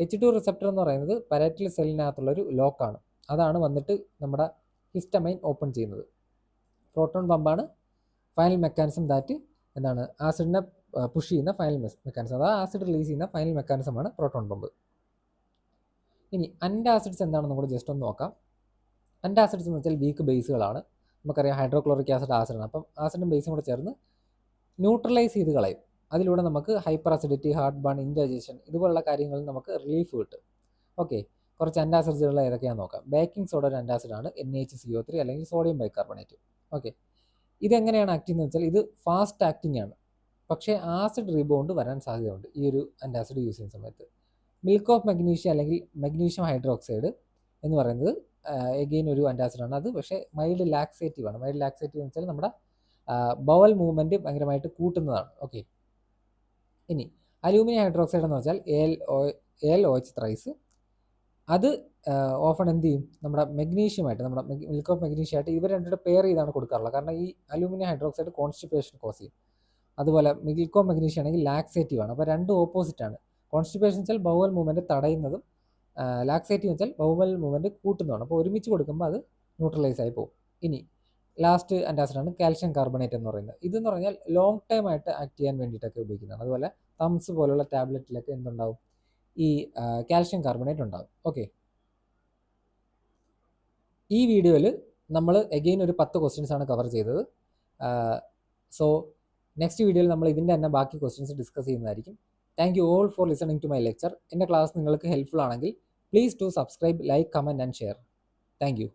H2 റിസപ്റ്റർ എന്ന് പറയുന്നത് പരൈറ്റൽ സെല്ലിനകത്തുള്ളൊരു ലോക്കാണ്. അതാണ് വന്നിട്ട് നമ്മുടെ ഹിസ്റ്റമൈൻ ഓപ്പൺ ചെയ്യുന്നത്. പ്രോട്ടോൺ പമ്പാണ് ഫൈനൽ മെക്കാനിസം ദാറ്റ് എന്താണ് ആസിഡിനെ പുഷ് ചെയ്യുന്ന ഫൈനൽ മെക്കാനിസം, അതായത് ആസിഡ് റിലീസ് ചെയ്യുന്ന ഫൈനൽ മെക്കാനിസമാണ് പ്രോട്ടോൺ പമ്പ്. ഇനി അൻറ്റാസിഡ്സ് എന്താണെന്ന് കൂടെ ജസ്റ്റ് ഒന്ന് നോക്കാം. അൻറ്റാസിഡ്സ് എന്ന് വെച്ചാൽ വീക്ക് ബേസുകളാണ്. നമുക്കറിയാം ഹൈഡ്രോക്ലോറിക് ആസിഡ് ആസിഡാണ്. അപ്പം ആസിഡും ബേസും കൂടെ ചേർന്ന് ന്യൂട്രലൈസ് ചെയ്ത് കളയും. അതിലൂടെ നമുക്ക് hyperacidity, heartburn, indigestion ഇതുപോലുള്ള കാര്യങ്ങളിൽ നമുക്ക് റിലീഫ് കിട്ടും. ഓക്കെ, കുറച്ച് അൻറ്റാസിഡ്സുകൾ ഏതൊക്കെയാണെന്ന് നോക്കാം. ബേക്കിംഗ് സോഡ ഒരു അൻറ്റാസിഡാണ്, NaHCO3 അല്ലെങ്കിൽ സോഡിയം ബൈകാർബണേറ്റ്. ഓക്കെ, ഇതെങ്ങനെയാണ് ആക്ട് ചെയ്യുന്നത് വെച്ചാൽ ഇത് ഫാസ്റ്റ് ആക്ടിംഗ് ആണ്, പക്ഷേ ആസിഡ് റീബൗണ്ട് വരാൻ സാധ്യതയുണ്ട് ഈ ഒരു അൻറ്റാസിഡ് യൂസ് ചെയ്യുന്ന സമയത്ത്. മിൽക്ക് ഓഫ് മഗ്നീഷ്യം അല്ലെങ്കിൽ മഗ്നീഷ്യം ഹൈഡ്രോക്സൈഡ് എന്ന് പറയുന്നത് എഗെയിൻ ഒരു അൻറ്റാസിഡാണ്. അത് പക്ഷേ മൈൽഡ് ലാക്സേറ്റീവ് ആണ്. മൈൽഡ് ലാക്സേറ്റീവ് എന്ന് വെച്ചാൽ നമ്മുടെ ബവൽ മൂവ്മെൻറ്റ് ഭയങ്കരമായിട്ട് കൂട്ടുന്നതാണ്. ഓക്കെ, ഇനി അലൂമിനിയം ഹൈഡ്രോക്സൈഡ് എന്ന് വെച്ചാൽ AlOH ത്രൈസ്. അത് ഓഫൺ എന്ത് ചെയ്യും, നമ്മുടെ മെഗ്നീഷ്യമായിട്ട്, നമ്മുടെ മിൽക്ക് ഓഫ് മഗ്നീഷ്യമായിട്ട് ഇവർ രണ്ടുകൂടെ പെയർ ചെയ്താണ് കൊടുക്കാറുള്ളത്. കാരണം ഈ അലൂമിനിയം ഹൈഡ്രോക്സൈഡ് കോൺസ്റ്റിപ്പേഷൻ കോസ് ചെയ്യും. അതുപോലെ മിൽക്ക് ഓഫ് മഗ്നീഷ്യം ആണെങ്കിൽ ലാക്സേറ്റീവ് ആണ്. അപ്പോൾ രണ്ടും ഓപ്പോസിറ്റാണ്. കോൺസ്റ്റിപ്പേഷൻ വെച്ചാൽ ബവൽ മൂവ്മെൻറ്റ് തടയുന്നതും ലാക്സേറ്റീവ് വെച്ചാൽ ബവൽ മൂവ്മെൻറ്റ് കൂട്ടുന്നതാണ്. അപ്പോൾ ഒരുമിച്ച് കൊടുക്കുമ്പോൾ അത് ന്യൂട്രലൈസ് ആയി പോകും. ഇനി ലാസ്റ്റ് ആൻറ്റാസിഡാണ് കാൽഷ്യം കാർബണേറ്റ് എന്ന് പറയുന്നത്. ഇതെന്ന് പറഞ്ഞാൽ ലോങ് ടൈം ആയിട്ട് ആക്ട് ചെയ്യാൻ വേണ്ടിയിട്ടൊക്കെ ഉപയോഗിക്കുന്നതാണ്. അതുപോലെ തംസ് പോലുള്ള ടാബ്ലറ്റിലൊക്കെ എന്തുണ്ടാവും, ഈ കാൽഷ്യം കാർബണേറ്റ് ഉണ്ടാവും. ഓക്കെ, ഈ വീഡിയോയിൽ നമ്മൾ എഗെയിൻ ഒരു 10 ക്വസ്റ്റ്യൻസ് ആണ് കവർ ചെയ്തത്. സോ നെക്സ്റ്റ് വീഡിയോയിൽ നമ്മൾ ഇതിൻ്റെ തന്നെ ബാക്കി ക്വസ്റ്റ്യൻസ് ഡിസ്കസ് ചെയ്യുന്നതായിരിക്കും. Thank you all for listening to my lecture. എൻ്റെ ക്ലാസ് നിങ്ങൾക്ക് ഹെൽപ്ഫുൾ ആണെങ്കിൽ please to subscribe, like, comment and share. Thank U.